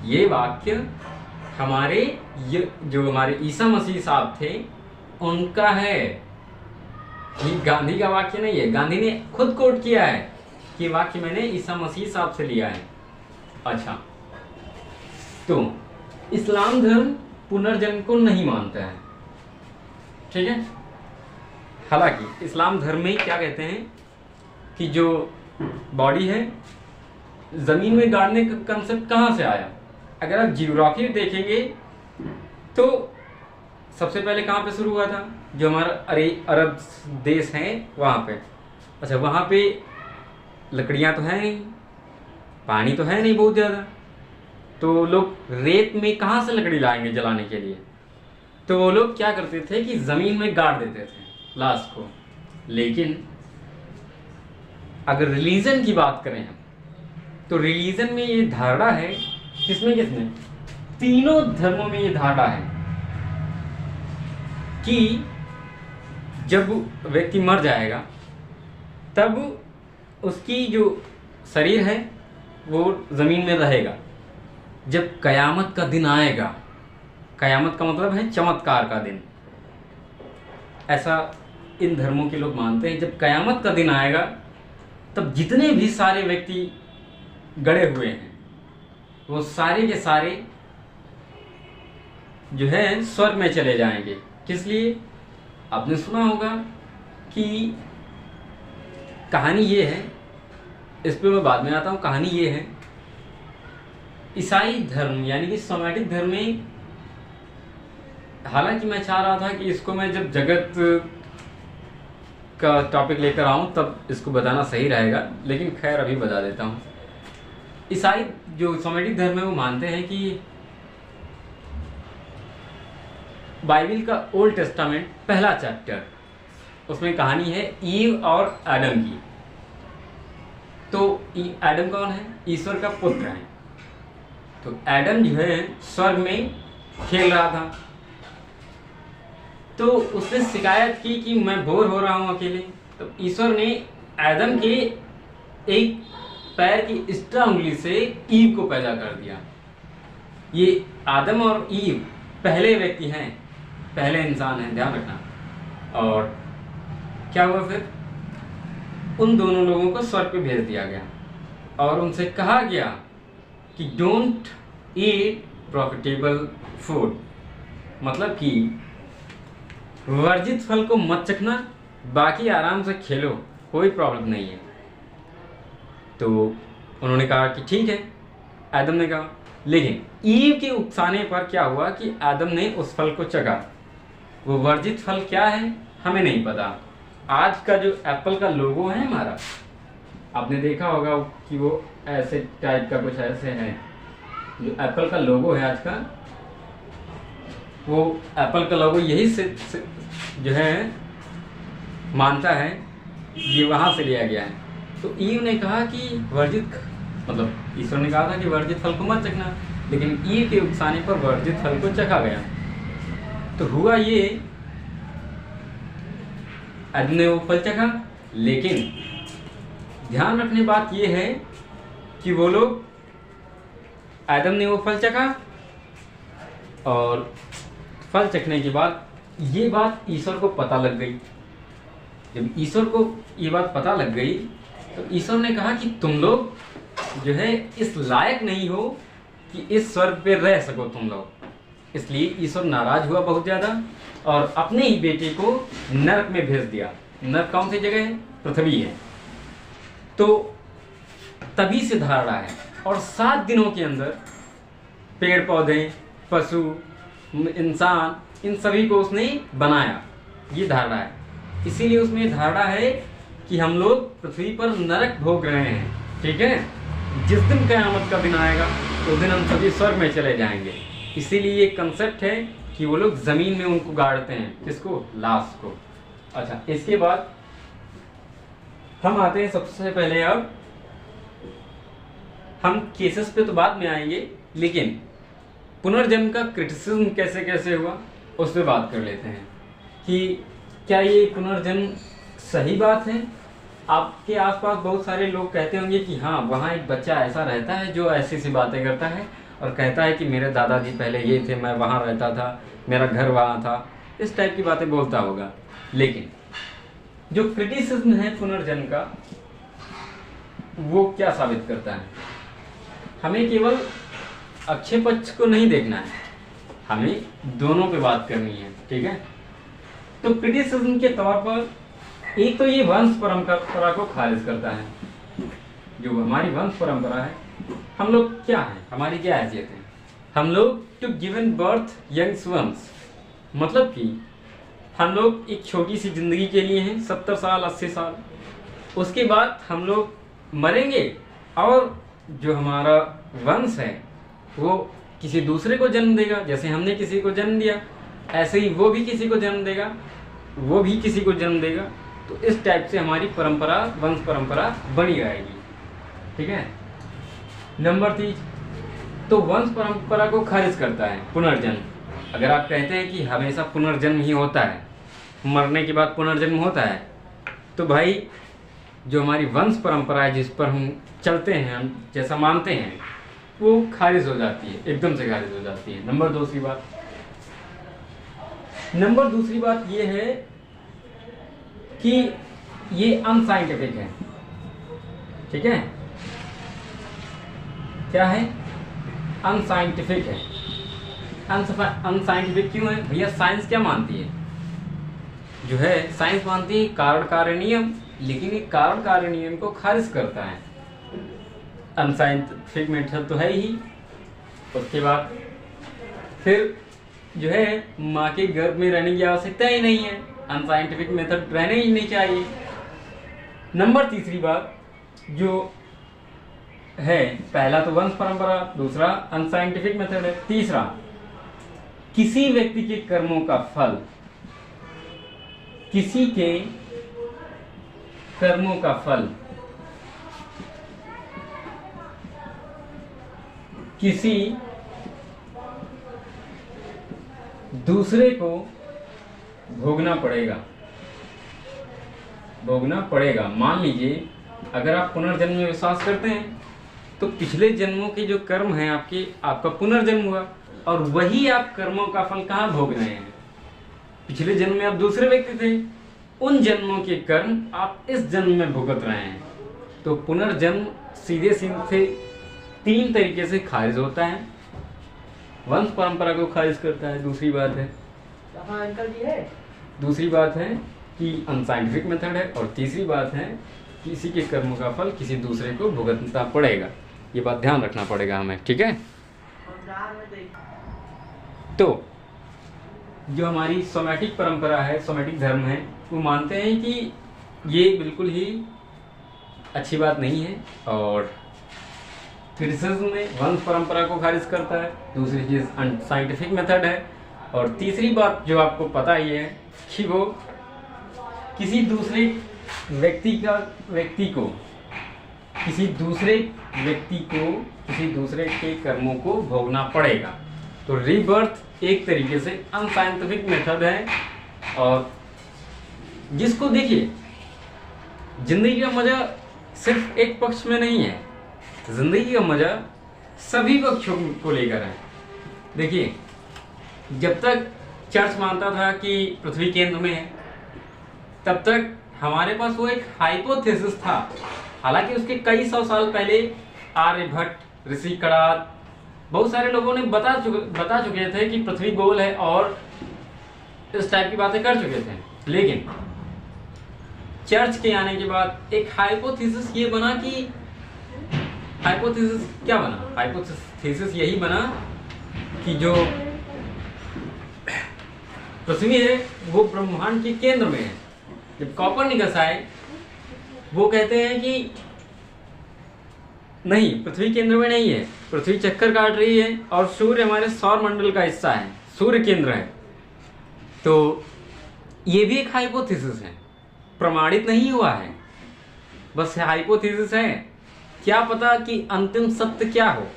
ये वाक्य हमारे जो हमारे ईसा मसीह साहब थे उनका है, ये गांधी का वाक्य नहीं है। गांधी ने खुद कोट किया है कि वाक्य मैंने ईसा मसीह साहब से लिया है। अच्छा, तो इस्लाम धर्म पुनर्जन्म को नहीं मानता है, ठीक है। हालांकि इस्लाम धर्म में क्या कहते हैं कि जो बॉडी है जमीन में गाड़ने का कंसेप्ट कहाँ से आया? अगर आप जियोग्राफी देखेंगे तो सबसे पहले कहाँ पे शुरू हुआ था? जो हमारा अरब देश है वहाँ पे। अच्छा, वहाँ पे लकड़ियाँ तो है नहीं, पानी तो है नहीं बहुत ज़्यादा, तो लोग रेत में कहाँ से लकड़ी लाएंगे जलाने के लिए? तो वो लोग क्या करते थे कि ज़मीन में गाड़ देते थे लाश को। लेकिन अगर रिलीजन की बात करें हम, तो रिलीजन में ये धारणा है, किसमें तीनों धर्मों में ये धारणा है कि जब व्यक्ति मर जाएगा तब उसकी जो शरीर है वो ज़मीन में रहेगा। जब कयामत का दिन आएगा कयामत का मतलब है चमत्कार का दिन। ऐसा इन धर्मों के लोग मानते हैं। जब कयामत का दिन आएगा तब जितने भी सारे व्यक्ति गड़े हुए हैं वो सारे के सारे जो है स्वर्ग में चले जाएंगे। किस लिए? आपने सुना होगा कि कहानी ये है, इस पे मैं बाद में आता हूँ। कहानी ये है, ईसाई धर्म यानी कि सोमैटिक धर्म में, हालांकि मैं चाह रहा था कि इसको मैं जब जगत का टॉपिक लेकर आऊँ तब इसको बताना सही रहेगा, लेकिन खैर अभी बता देता हूँ। ईसाई जो सोमैटिक धर्म है वो मानते हैं कि बाइबल का ओल्ड टेस्टामेंट पहला चैप्टर, उसमें कहानी है ईव और एडम की। तो एडम कौन है? ईश्वर का पुत्र है। तो एडम जो है स्वर्ग में खेल रहा था, तो उसने शिकायत की कि मैं बोर हो रहा हूँ अकेले। तो ईश्वर ने एडम के एक पैर की एक्स्ट्रा उंगली से ईव को पैदा कर दिया। ये आदम और ईव पहले व्यक्ति हैं, पहले इंसान हैं, ध्यान रखना। और क्या हुआ फिर? उन दोनों लोगों को स्वर्ग पे भेज दिया गया और उनसे कहा गया कि डोंट ईट प्रॉफिटेबल फूड, मतलब कि वर्जित फल को मत चखना, बाकी आराम से खेलो, कोई प्रॉब्लम नहीं है। तो उन्होंने कहा कि ठीक है, आदम ने कहा। लेकिन ईव के उकसाने पर क्या हुआ कि आदम ने उस फल को चखा। वो वर्जित फल क्या है हमें नहीं पता। आज का जो एप्पल का लोगो है हमारा, आपने देखा होगा कि वो ऐसे टाइप का कुछ ऐसे है। जो एप्पल का लोगो है आज का, वो एप्पल का लोगो यही से जो है मानता है, ये वहाँ से लिया गया है। तो ईव ने कहा कि वर्जित, मतलब ईश्वर ने कहा था कि वर्जित फल को मत चखना, लेकिन ईव के उकसाने पर वर्जित फल को चखा गया। तो हुआ ये, आदम ने वो फल चखा। लेकिन ध्यान रखने बात ये है कि वो लोग, आदम ने वो फल चखा और फल चखने के बाद ये बात ईश्वर को पता लग गई। जब ईश्वर को ये बात पता लग गई तो ईश्वर ने कहा कि तुम लोग जो है इस लायक नहीं हो कि इस स्वर्ग पे रह सको तुम लोग। इसलिए ईश्वर नाराज हुआ बहुत ज़्यादा और अपने ही बेटे को नरक में भेज दिया। नरक कौन सी जगह है? पृथ्वी है। तो तभी से धारणा है। और 7 दिनों के अंदर पेड़ पौधे, पशु, इंसान, इन सभी को उसने बनाया। ये धारणा है। इसीलिए उसमें धारणा है कि हम लोग पृथ्वी पर नरक भोग रहे हैं। ठीक है, जिस दिन क़यामत का दिन आएगा उस दिन हम सभी स्वर्ग में चले जाएंगे। इसीलिए ये कंसेप्ट है कि वो लोग ज़मीन में उनको गाड़ते हैं। किसको? लाश को। अच्छा, इसके बाद हम आते हैं सबसे पहले, अब हम केसेस पे तो बाद में आएंगे, लेकिन पुनर्जन्म का क्रिटिसिज्म कैसे कैसे हुआ उस पर बात कर लेते हैं कि क्या ये पुनर्जन्म सही बात है। आपके आसपास बहुत सारे लोग कहते होंगे कि हाँ, वहाँ एक बच्चा ऐसा रहता है जो ऐसी सी बातें करता है और कहता है कि मेरे दादाजी पहले ये थे, मैं वहाँ रहता था, मेरा घर वहाँ था, इस टाइप की बातें बोलता होगा। लेकिन जो क्रिटिसिज्म है पुनर्जन्म का, वो क्या साबित करता है? हमें केवल अच्छे पक्ष को नहीं देखना है, हमें दोनों पे बात करनी है। ठीक है, तो क्रिटिसिज्म के तौर पर एक तो ये वंश परंपरा को खारिज करता है। जो हमारी वंश परंपरा है, हम लोग क्या हैं, हमारी क्या हैसियत है? हम लोग to given birth young ones, मतलब कि हम लोग एक छोटी सी जिंदगी के लिए हैं, 70 साल 80 साल, उसके बाद हम लोग मरेंगे और जो हमारा वंश है वो किसी दूसरे को जन्म देगा। जैसे हमने किसी को जन्म दिया, ऐसे ही वो भी किसी को जन्म देगा, वो भी किसी को जन्म देगा। तो इस टाइप से हमारी परंपरा, वंश परंपरा बनी रहेगी। ठीक है। नंबर 3, तो वंश परंपरा को खारिज करता है पुनर्जन्म। अगर आप कहते हैं कि हमेशा पुनर्जन्म ही होता है, मरने के बाद पुनर्जन्म होता है, तो भाई जो हमारी वंश परंपरा है, जिस पर हम चलते हैं, हम जैसा मानते हैं, वो खारिज हो जाती है, एकदम से खारिज हो जाती है। नंबर 2 बात, नंबर दूसरी बात ये है कि ये अनसाइंटिफिक है। ठीक है, क्या है? अनसाइंटिफिक है। अनसाइंटिफिक क्यों है भैया? साइंस क्या मानती है? जो है साइंस मानती है कारण कार्य नियम, लेकिन ये कारण कार्य नियम को खारिज करता है। अनसाइंटिफिक मेथड तो है ही। उसके बाद फिर जो है माँ के गर्भ में रहने की आवश्यकता ही नहीं है, अनसाइंटिफिक मेथड रहने ही नहीं चाहिए। नंबर तीसरी बात जो है, पहला तो वंश परंपरा, दूसरा अनसाइंटिफिक मेथड है, तीसरा किसी व्यक्ति के कर्मों का फल, किसी के कर्मों का फल किसी दूसरे को भोगना पड़ेगा। भोगना पड़ेगा। मान लीजिए अगर आप पुनर्जन्म में विश्वास करते हैं तो पिछले जन्मों के जो कर्म हैं आपका पुनर्जन्म हुआ, और वही आप कर्मों का फल कहाँ भोग रहे हैं? पिछले जन्म में आप दूसरे व्यक्ति थे, उन जन्मों के कर्म आप इस जन्म में भुगत रहे हैं। तो पुनर्जन्म सीधे सीधे 3 तरीके से खारिज होता है। वंश परंपरा को खारिज करता है, दूसरी बात है कि अनसाइंटिफिक मेथड है, और तीसरी बात है किसी के कर्मों का फल किसी दूसरे को भुगतना पड़ेगा। ये बात ध्यान रखना पड़ेगा हमें, ठीक है। तो जो हमारी सोमैटिक परंपरा है, सोमैटिक धर्म है, वो मानते हैं कि ये बिल्कुल ही अच्छी बात नहीं है, और क्रिटिसिज्म में वंश परंपरा को खारिज करता है। दूसरी चीज़ अनसाइंटिफिक मेथड है, और तीसरी बात जो आपको पता ही है कि वो किसी दूसरे व्यक्ति के कर्मों को भोगना पड़ेगा। तो रीबर्थ एक तरीके से अनसाइंटिफिक मेथड है, और जिसको देखिए जिंदगी का मजा सिर्फ एक पक्ष में नहीं है, जिंदगी का मजा सभी पक्षों को लेकर है। देखिए जब तक चर्च मानता था कि पृथ्वी केंद्र में है, तब तक हमारे पास वो एक हाइपोथेसिस था। हालांकि उसके कई सौ साल पहले आर्यभट्ट, ऋषि कणाद, बहुत सारे लोगों ने बता चुके थे कि पृथ्वी गोल है, और इस टाइप की बातें कर चुके थे। लेकिन चर्च के आने के बाद एक हाइपोथेसिस ये बना कि हाइपोथेसिस क्या बना? हाइपोथेसिस यही बना कि जो पृथ्वी है वो ब्रह्मांड के केंद्र में है। जब कोपरनिकस आए, वो कहते हैं कि नहीं, पृथ्वी केंद्र में नहीं है, पृथ्वी चक्कर काट रही है, और सूर्य हमारे सौर मंडल का हिस्सा है, सूर्य केंद्र है। तो ये भी एक हाइपोथेसिस है, प्रमाणित नहीं हुआ है, बस हाइपोथेसिस है। क्या पता कि अंतिम सत्य क्या हो,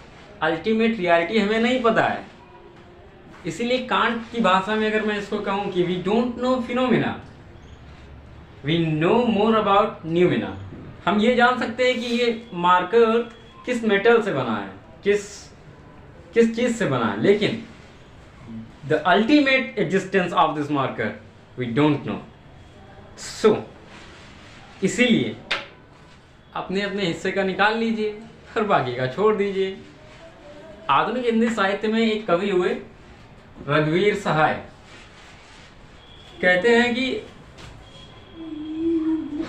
अल्टीमेट रियलिटी हमें नहीं पता है। इसीलिए कांट की भाषा में अगर मैं इसको कहूं कि we don't know phenomena, we know more about noumena. हम ये जान सकते हैं कि ये मार्कर किस मेटल से बना है, किस चीज से बना है, लेकिन the ultimate existence of this marker we don't know. So इसीलिए अपने अपने हिस्से का निकाल लीजिए और बाकी का छोड़ दीजिए। आधुनिक हिंदी साहित्य में एक कवि हुए रघुवीर सहाय, कहते हैं कि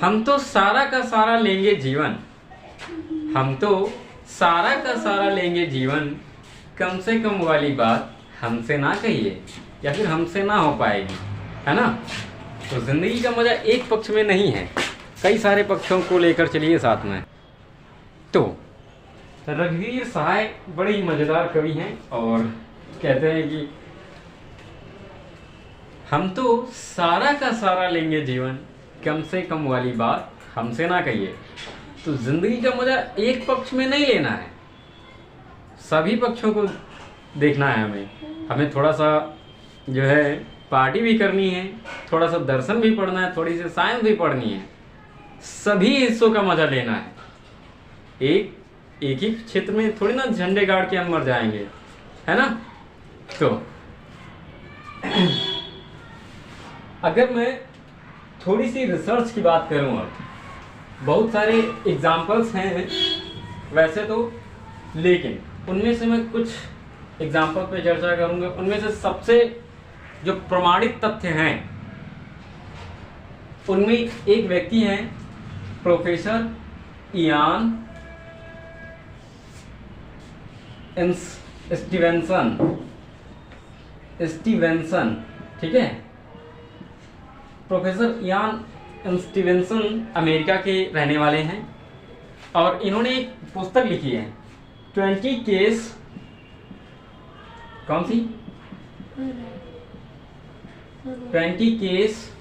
हम तो सारा का सारा लेंगे जीवन, हम तो सारा का सारा लेंगे जीवन, कम से कम वाली बात हमसे ना कहिए, या फिर हमसे ना हो पाएगी, है ना। तो जिंदगी का मजा एक पक्ष में नहीं है, कई सारे पक्षों को लेकर चलिए साथ में। तो रघुवीर सहाय बड़े ही मजेदार कवि हैं, और कहते हैं कि हम तो सारा का सारा लेंगे जीवन, कम से कम वाली बात हमसे ना कहिए। तो जिंदगी का मजा एक पक्ष में नहीं लेना है, सभी पक्षों को देखना है। हमें थोड़ा सा जो है पार्टी भी करनी है, थोड़ा सा दर्शन भी पढ़ना है, थोड़ी सी साइंस भी पढ़नी है, सभी हिस्सों का मजा लेना है। एक ही क्षेत्र में थोड़ी ना झंडे गाड़ के हम मर जाएंगे, है ना। तो अगर मैं थोड़ी सी रिसर्च की बात करूँ, अब बहुत सारे एग्जाम्पल्स हैं वैसे तो, लेकिन उनमें से मैं कुछ एग्जाम्पल पे चर्चा करूँगा। उनमें से सबसे जो प्रमाणित तथ्य हैं उनमें एक व्यक्ति हैं प्रोफेसर इयान स्टीवेंसन, ठीक है। प्रोफेसर इयान स्टीवेंसन अमेरिका के रहने वाले हैं और इन्होंने एक पुस्तक लिखी है 20 केस, कौन सी 20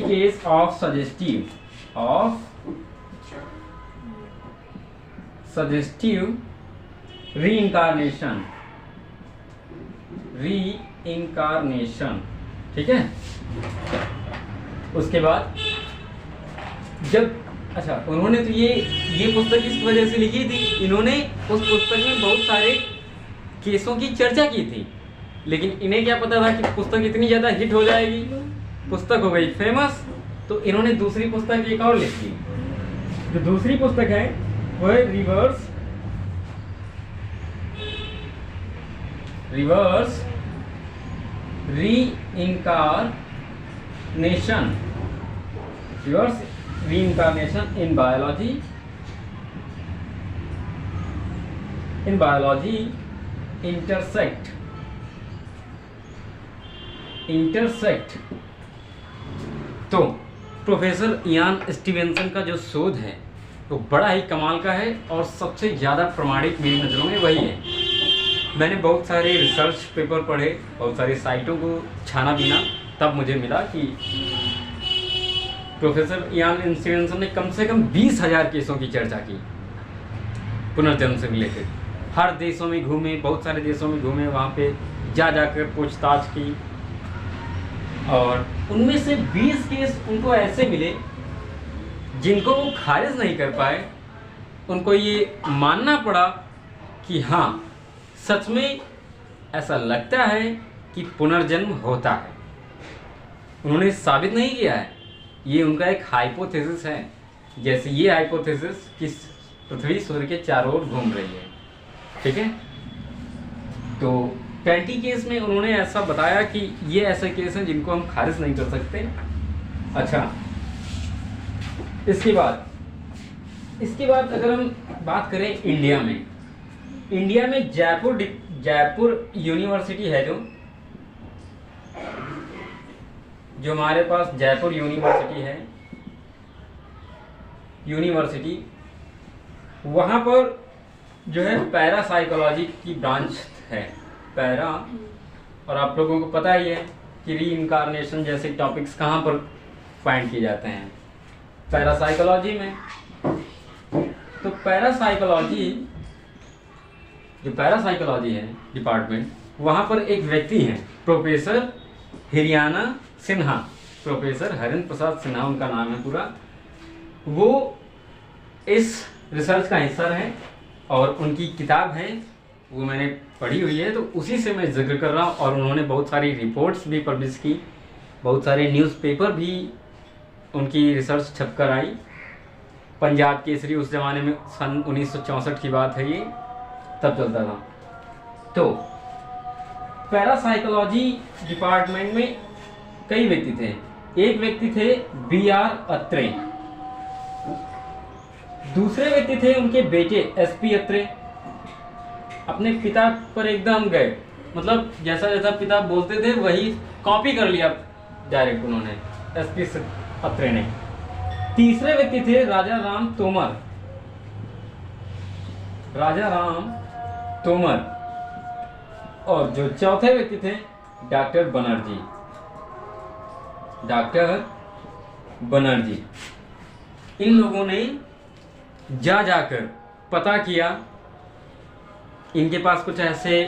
केस ऑफ सजेस्टिव रीइंकारनेशन, ठीक है। उसके बाद जब अच्छा, उन्होंने तो ये पुस्तक इस वजह से लिखी थी, इन्होंने उस पुस्तक में बहुत सारे केसों की चर्चा की थी, लेकिन इन्हें क्या पता था कि पुस्तक इतनी ज़्यादा हिट हो जाएगी, पुस्तक हो गई फेमस, तो इन्होंने दूसरी पुस्तक एक और लिखी। जो दूसरी पुस्तक है वो है reverse reincarnation in biology intersect. तो प्रोफेसर इयान स्टीवेंसन का जो शोध है वो बड़ा ही कमाल का है और सबसे ज़्यादा प्रमाणित मेरी नज़रों में वही है। मैंने बहुत सारे रिसर्च पेपर पढ़े, बहुत सारी साइटों को छाना बीना, तब मुझे मिला कि प्रोफेसर इयान स्टीवेंसन ने कम से कम 20,000 केसों की चर्चा की पुनर्जन्म से रिलेटेड। हर देशों में घूमे, बहुत सारे देशों में घूमे, वहाँ पे जाकर पूछताछ की और उनमें से 20 केस उनको ऐसे मिले जिनको वो खारिज नहीं कर पाए। उनको ये मानना पड़ा कि हाँ, सच में ऐसा लगता है कि पुनर्जन्म होता है। उन्होंने साबित नहीं किया है, ये उनका एक हाइपोथेसिस है, जैसे ये हाइपोथेसिस कि पृथ्वी सूर्य के चारों ओर घूम रही है, ठीक है। तो 20 केस में उन्होंने ऐसा बताया कि ये ऐसे केस हैं जिनको हम खारिज नहीं कर सकते। अच्छा, इसके बाद अगर हम बात करें इंडिया में जयपुर यूनिवर्सिटी है, जो हमारे पास जयपुर यूनिवर्सिटी है, वहाँ पर जो है पैरासाइकोलॉजी की ब्रांच है, पैरा। और आप लोगों को पता ही है कि रीइंकारनेशन जैसे टॉपिक्स कहाँ पर फाइंड किए जाते हैं, पैरासाइकोलॉजी में। तो पैरासाइकोलॉजी है डिपार्टमेंट, वहाँ पर एक व्यक्ति हैं प्रोफेसर प्रोफेसर हरेंद्र प्रसाद सिन्हा उनका नाम है पूरा। वो इस रिसर्च का हिस्सा रहे और उनकी किताब है वो मैंने पढ़ी हुई है, तो उसी से मैं जिक्र कर रहा हूँ। और उन्होंने बहुत सारी रिपोर्ट्स भी पब्लिश की, बहुत सारे न्यूज़पेपर भी उनकी रिसर्च छपकर आई। पंजाब केसरी उस ज़माने में सन 1964 की बात है, ये तब चलता था। तो पैरासाइकोलॉजी डिपार्टमेंट में कई व्यक्ति थे। एक व्यक्ति थे B.R. अत्रे, दूसरे व्यक्ति थे उनके बेटे SP अत्रे। अपने पिता पर एकदम गए, मतलब जैसा जैसा पिता बोलते थे वही कॉपी कर लिया डायरेक्ट उन्होंने, SP अत्रे ने। तीसरे व्यक्ति थे राजा राम तोमर, और जो चौथे व्यक्ति थे डॉक्टर बनर्जी। इन लोगों ने जाकर पता किया, इनके पास कुछ ऐसे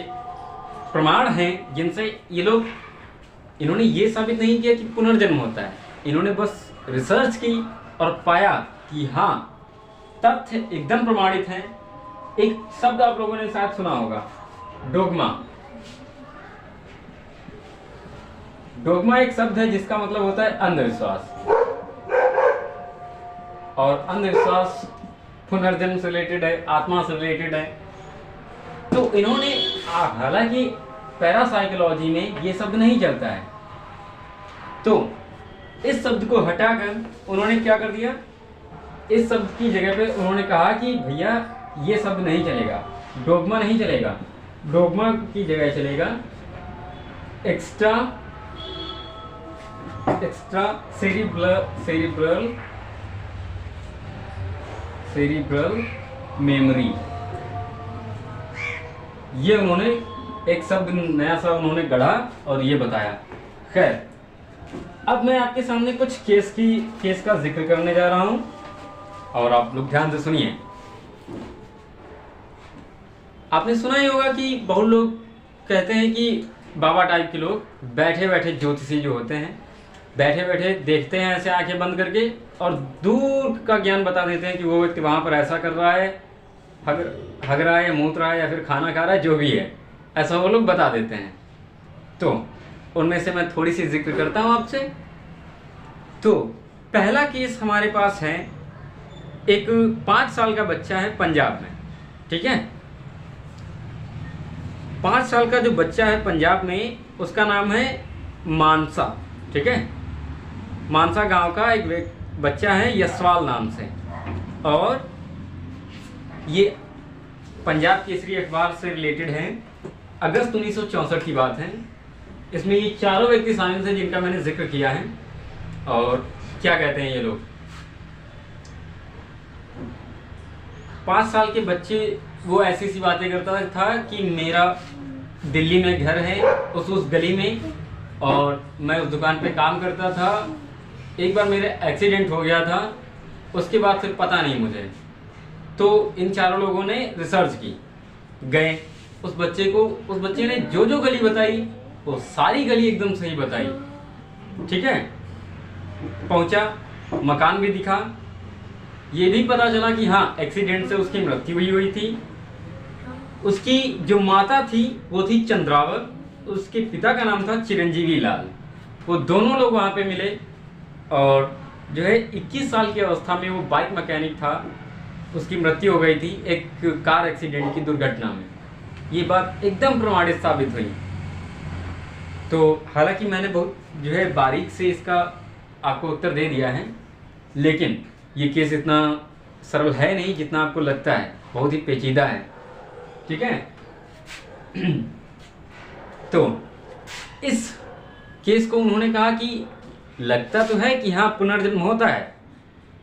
प्रमाण हैं जिनसे इन्होंने ये साबित नहीं किया कि पुनर्जन्म होता है, इन्होंने बस रिसर्च की और पाया कि हाँ, तथ्य एकदम प्रमाणित हैं। एक शब्द आप लोगों ने शायद सुना होगा, डोगमा। डोगमा एक शब्द है जिसका मतलब होता है अंधविश्वास, और अंधविश्वास पुनर्जन्म से रिलेटेड है, आत्मा से रिलेटेड है। तो इन्होंने, हालांकि पैरासाइकोलॉजी में ये शब्द नहीं चलता है, तो इस शब्द को हटाकर उन्होंने क्या कर दिया, इस शब्द की जगह पे उन्होंने कहा कि भैया ये शब्द नहीं चलेगा, डोगमा नहीं चलेगा, डोगमा की जगह चलेगा एक्स्ट्रा सेरिब्रल मेमोरी। ये उन्होंने एक शब्द नया सा उन्होंने गढ़ा और ये बताया। खैर, अब मैं आपके सामने कुछ केस का जिक्र करने जा रहा हूं और आप लोग ध्यान से सुनिए। आपने सुना ही होगा कि बहुत लोग कहते हैं कि बाबा टाइप के लोग बैठे बैठे ज्योतिषी जो होते हैं, बैठे बैठे देखते हैं ऐसे आंखें बंद करके और दूर का ज्ञान बता देते हैं कि वो व्यक्ति वहां पर ऐसा कर रहा है, हग रहा है, मूत रहा है या फिर खाना खा रहा है, जो भी है ऐसा वो लोग बता देते हैं। तो उनमें से मैं थोड़ी सी जिक्र करता हूं आपसे। तो पहला केस हमारे पास है, एक 5 साल का बच्चा है पंजाब में, ठीक है। 5 साल का जो बच्चा है पंजाब में, उसका नाम है मानसा, ठीक है। मानसा गांव का एक बच्चा है यशवाल नाम से, और ये पंजाब केसरी अखबार से रिलेटेड है। अगस्त 1964 की बात है। इसमें ये चारों व्यक्ति शामिल थे जिनका मैंने जिक्र किया है। और क्या कहते हैं ये लोग, 5 साल के बच्चे वो ऐसी सी बातें करता था कि मेरा दिल्ली में घर है उस गली में, और मैं उस दुकान पे काम करता था। एक बार मेरे एक्सीडेंट हो गया था, उसके बाद फिर पता नहीं मुझे। तो इन चारों लोगों ने रिसर्च की, गए उस बच्चे ने जो जो गली बताई वो सारी गली एकदम सही बताई, ठीक है। पहुंचा, मकान भी दिखा, ये भी पता चला कि हाँ एक्सीडेंट से उसकी मृत्यु हुई थी। उसकी जो माता थी वो थी चंद्रावर, उसके पिता का नाम था चिरंजीवी लाल। वो दोनों लोग वहाँ पे मिले, और जो है 21 साल की अवस्था में वो बाइक मैकेनिक था, उसकी मृत्यु हो गई थी एक कार एक्सीडेंट की दुर्घटना में। ये बात एकदम प्रमाणित साबित हुई। तो हालांकि मैंने बहुत जो है बारीक से इसका आपको उत्तर दे दिया है, लेकिन ये केस इतना सरल है नहीं जितना आपको लगता है, बहुत ही पेचीदा है, ठीक है। तो इस केस को उन्होंने कहा कि लगता तो है कि हाँ पुनर्जन्म होता है,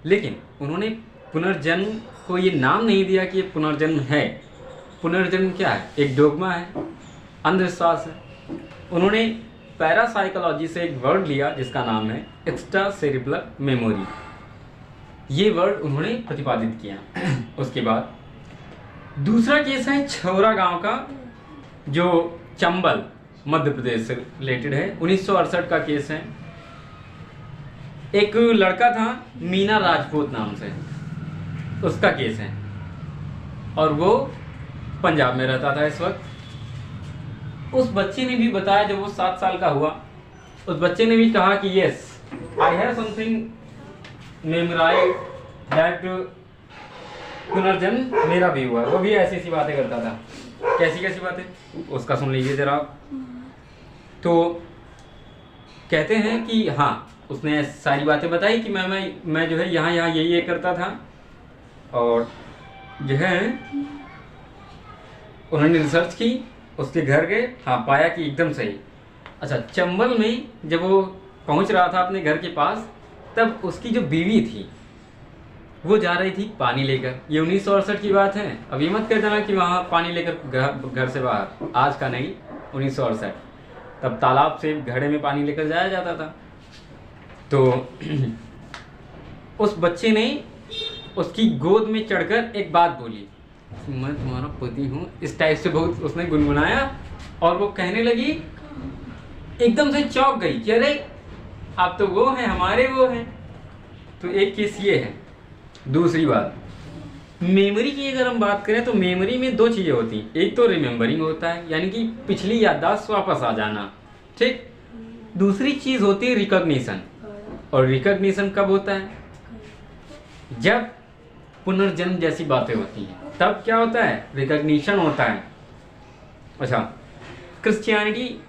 लेकिन उन्होंने पुनर्जन्म को ये नाम नहीं दिया कि ये पुनर्जन्म है। पुनर्जन्म क्या है, एक डोगमा है, अंधविश्वास है। उन्होंने पैरासाइकोलॉजी से एक वर्ड लिया जिसका नाम है एक्स्ट्रा सेरिब्रल मेमोरी, ये वर्ड उन्होंने प्रतिपादित किया। उसके बाद दूसरा केस है छौरा गांव का, जो चंबल मध्य प्रदेश से रिलेटेड है। 1968 का केस है। एक लड़का था मीना राजपूत नाम से, उसका केस है, और वो पंजाब में रहता था इस वक्त। उस बच्चे ने भी बताया, जब वो 7 साल का हुआ, उस बच्चे ने भी कहा कि yes I have something memorise that पुनर्जन्म मेरा भी हुआ। वो भी ऐसी ऐसी बातें करता था। कैसी कैसी बातें, उसका सुन लीजिए जरा आप। तो कहते हैं कि हाँ उसने सारी बातें बताई कि मैं जो है यहाँ ये करता था, और जो है उन्होंने रिसर्च की, उसके घर गए, हाँ पाया कि एकदम सही। अच्छा, चंबल में जब वो पहुंच रहा था अपने घर के पास, तब उसकी जो बीवी थी वो जा रही थी पानी लेकर। ये 1968 की बात है। अब ये मत कह देना कि वहाँ पानी लेकर घर से बाहर, आज का नहीं, 1968। तब तालाब से घड़े में पानी लेकर जाया जाता था। तो उस बच्चे ने उसकी गोद में चढ़कर एक बात बोली, मैं तुम्हारा पति हूँ, इस टाइप से बहुत उसने गुनगुनाया, और वो कहने लगी, एकदम से चौंक गई कि अरे आप तो वो हैं, हमारे वो हैं। तो एक केस ये है। दूसरी बात, मेमोरी की अगर हम बात करें तो मेमोरी में 2 चीज़ें होती हैं। एक तो रिमेम्बरिंग होता है, यानी कि पिछली याददाश्त वापस आ जाना, ठीक। दूसरी चीज होती है रिकॉग्निशन। और रिकॉग्निशन कब होता है? जब पुनर्जन्म जैसी बातें होती हैं, तब क्या होता है? रिकॉग्निशन होता है। अच्छा, क्रिश्चियनिटी,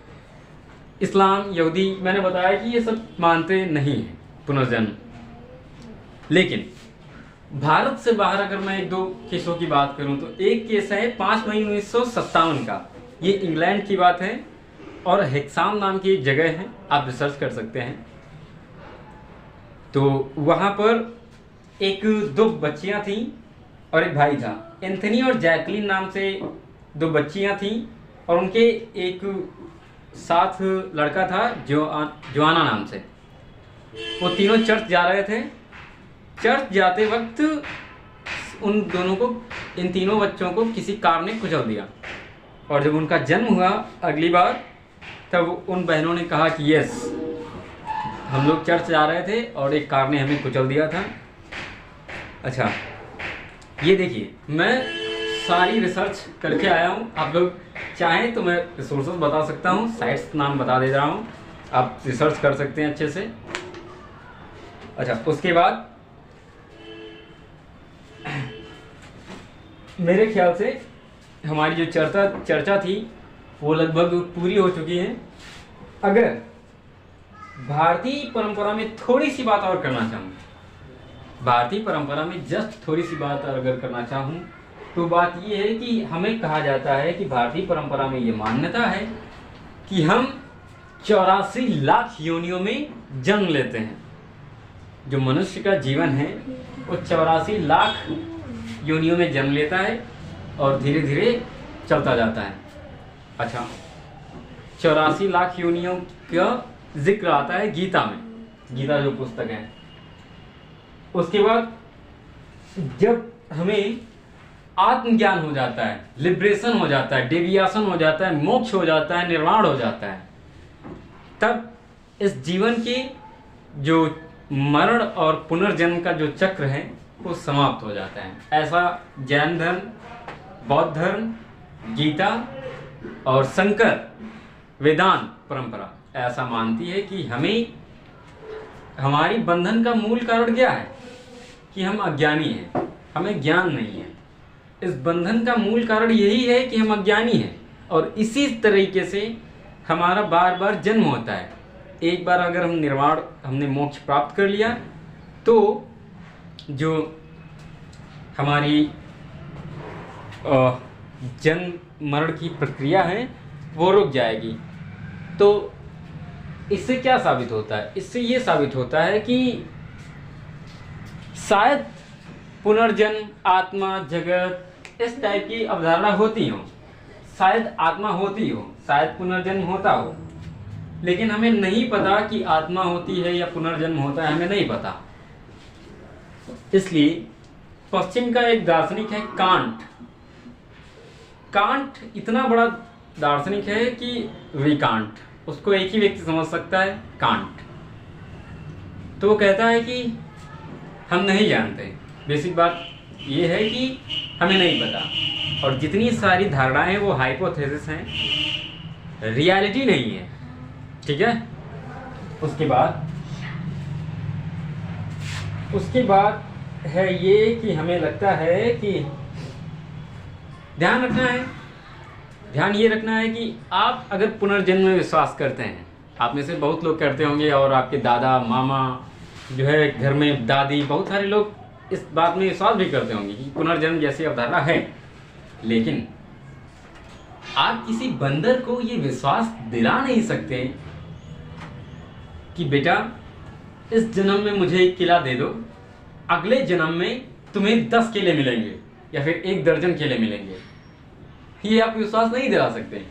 इस्लाम, यहूदी, मैंने बताया कि ये सब मानते नहीं हैं पुनर्जन्म। लेकिन भारत से बाहर अगर मैं एक दो केसों की बात करूं तो एक केस है 5 मई 1957 का। ये इंग्लैंड की बात है और हेक्साम नाम की एक जगह है, आप रिसर्च कर सकते हैं। तो वहाँ पर दो बच्चियाँ थीं और एक भाई था। एंथनी और जैकलिन नाम से दो बच्चियाँ थीं और उनके एक साथ लड़का था जोआना नाम से। वो तीनों चर्च जा रहे थे। चर्च जाते वक्त इन तीनों बच्चों को किसी कार ने कुचल दिया। और जब उनका जन्म हुआ अगली बार, तब उन बहनों ने कहा कि यस, हम लोग चर्च जा रहे थे और एक कार ने हमें कुचल दिया था। अच्छा, ये देखिए, मैं सारी रिसर्च करके आया हूँ। आप लोग चाहें तो मैं रिसोर्सेज बता सकता हूँ, साइट्स नाम बता दे रहा हूँ, आप रिसर्च कर सकते हैं अच्छे से। अच्छा, उसके बाद मेरे ख्याल से हमारी जो चर्चा थी वो लगभग पूरी हो चुकी है। अगर भारतीय परंपरा में थोड़ी सी बात और करना चाहूँ, भारतीय परंपरा में जस्ट थोड़ी सी बात अगर करना चाहूँ तो बात ये है कि हमें कहा जाता है कि भारतीय परंपरा में ये मान्यता है कि हम 84 लाख योनियों में जन्म लेते हैं। जो मनुष्य का जीवन है वो 84 लाख योनियों में जन्म लेता है और धीरे धीरे चलता जाता है। अच्छा, 84 लाख योनियों का जिक्र आता है गीता में, गीता जो पुस्तक है। उसके बाद जब हमें आत्मज्ञान हो जाता है, लिबरेशन हो जाता है, डेविएशन हो जाता है, मोक्ष हो जाता है, निर्वाण हो जाता है, तब इस जीवन के जो मरण और पुनर्जन्म का जो चक्र है वो समाप्त हो जाता है। ऐसा जैन धर्म, बौद्ध धर्म, गीता और शंकर वेदांत परंपरा ऐसा मानती है कि हमें, हमारी बंधन का मूल कारण क्या है? कि हम अज्ञानी हैं, हमें ज्ञान नहीं है। इस बंधन का मूल कारण यही है कि हम अज्ञानी हैं और इसी तरीके से हमारा बार बार जन्म होता है। एक बार अगर हम निर्वाण, हमने मोक्ष प्राप्त कर लिया तो जो हमारी जन्म मरण की प्रक्रिया है वो रुक जाएगी। तो इससे क्या साबित होता है? इससे ये साबित होता है कि शायद पुनर्जन्म, आत्मा, जगत, इस टाइप की अवधारणा होती हो, शायद आत्मा होती हो, शायद पुनर्जन्म होता हो, लेकिन हमें नहीं पता कि आत्मा होती है या पुनर्जन्म होता है, हमें नहीं पता। इसलिए पश्चिम का एक दार्शनिक है कांट। कांट इतना बड़ा दार्शनिक है कि विकांट, उसको एक ही व्यक्ति समझ सकता है, कांट। तो वो कहता है कि हम नहीं जानते, बेसिक बात ये है कि हमें नहीं पता और जितनी सारी धारणाएं हैं वो हाइपोथेसिस हैं, रियलिटी नहीं है। ठीक है। उसके बाद है ये कि हमें लगता है कि ध्यान ये रखना है कि आप अगर पुनर्जन्म में विश्वास करते हैं, आप में से बहुत लोग करते होंगे और आपके दादा, मामा, जो है घर में दादी, बहुत सारे लोग इस बात में विश्वास भी करते होंगे कि पुनर्जन्म जैसी अवधारणा है। लेकिन आप किसी बंदर को ये विश्वास दिला नहीं सकते कि बेटा इस जन्म में मुझे एक किला दे दो, अगले जन्म में तुम्हें 10 केले मिलेंगे या फिर 1 दर्जन केले मिलेंगे। ये आप विश्वास नहीं दिला सकते।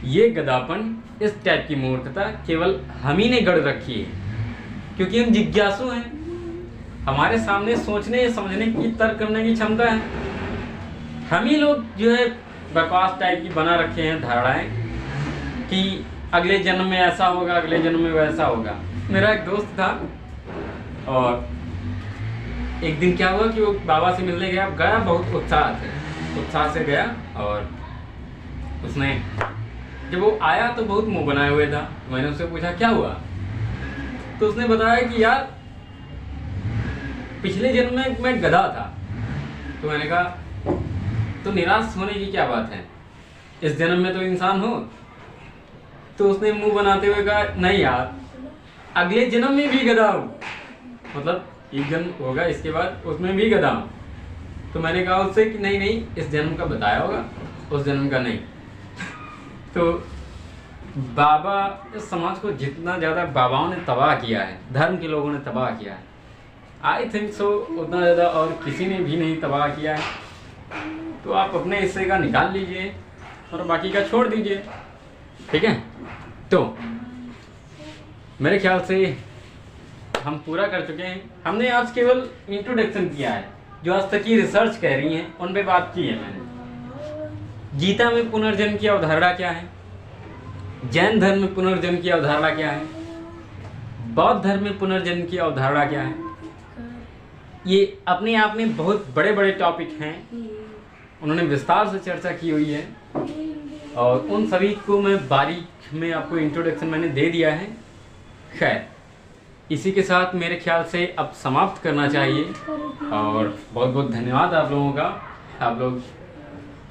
ये गधापन, इस टाइप की मूर्खता केवल हम ही ने गढ़ रखी है, क्योंकि हम जिज्ञासु हैं, हमारे सामने सोचने समझने की, तर्क करने की क्षमता है। हम ही लोग जो है बकवास टाइप की बना रखे हैं धारणाएं कि अगले जन्म में ऐसा होगा, अगले जन्म में वैसा होगा। मेरा एक दोस्त था और एक दिन क्या हुआ कि वो बाबा से मिलने गया बहुत उत्साह से गया और उसने जब वो आया तो बहुत मुंह बनाए हुए था। मैंने उससे पूछा क्या हुआ, तो उसने बताया कि यार पिछले जन्म में मैं गधा था। तो मैंने कहा तो निराश होने की क्या बात है, इस जन्म में तो इंसान हो। तो उसने मुंह बनाते हुए कहा नहीं यार, अगले जन्म में भी गधा हूँ, मतलब एक जन्म होगा इसके बाद उसमें भी गधा हूँ। तो मैंने कहा उससे कि नहीं नहीं, इस जन्म का बताया होगा, उस जन्म का नहीं। तो बाबा, इस समाज को जितना ज़्यादा बाबाओं ने तबाह किया है, धर्म के लोगों ने तबाह किया है, आई थिंक सो उतना ज़्यादा और किसी ने भी नहीं तबाह किया है। तो आप अपने हिस्से का निकाल लीजिए और बाकी का छोड़ दीजिए, ठीक है। तो मेरे ख्याल से हम पूरा कर चुके हैं। हमने आज केवल इंट्रोडक्शन किया है, जो आज तक की रिसर्च कह रही है उन पे बात की है मैंने। गीता में पुनर्जन्म की अवधारणा क्या है, जैन धर्म में पुनर्जन्म की अवधारणा क्या है, बौद्ध धर्म में पुनर्जन्म की अवधारणा क्या है। ये अपने आप में बहुत बड़े बड़े टॉपिक हैं, उन्होंने विस्तार से चर्चा की हुई है और उन सभी को मैं बारीक में आपको इंट्रोडक्शन मैंने दे दिया है। खैर, इसी के साथ मेरे ख्याल से अब समाप्त करना चाहिए और बहुत बहुत धन्यवाद आप लोगों का, आप लोग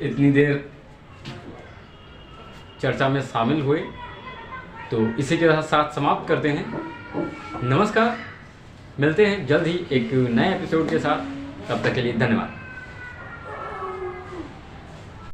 इतनी देर चर्चा में शामिल हुए। तो इसी के साथ समाप्त करते हैं। नमस्कार, मिलते हैं जल्द ही एक नए एपिसोड के साथ, तब तक के लिए धन्यवाद।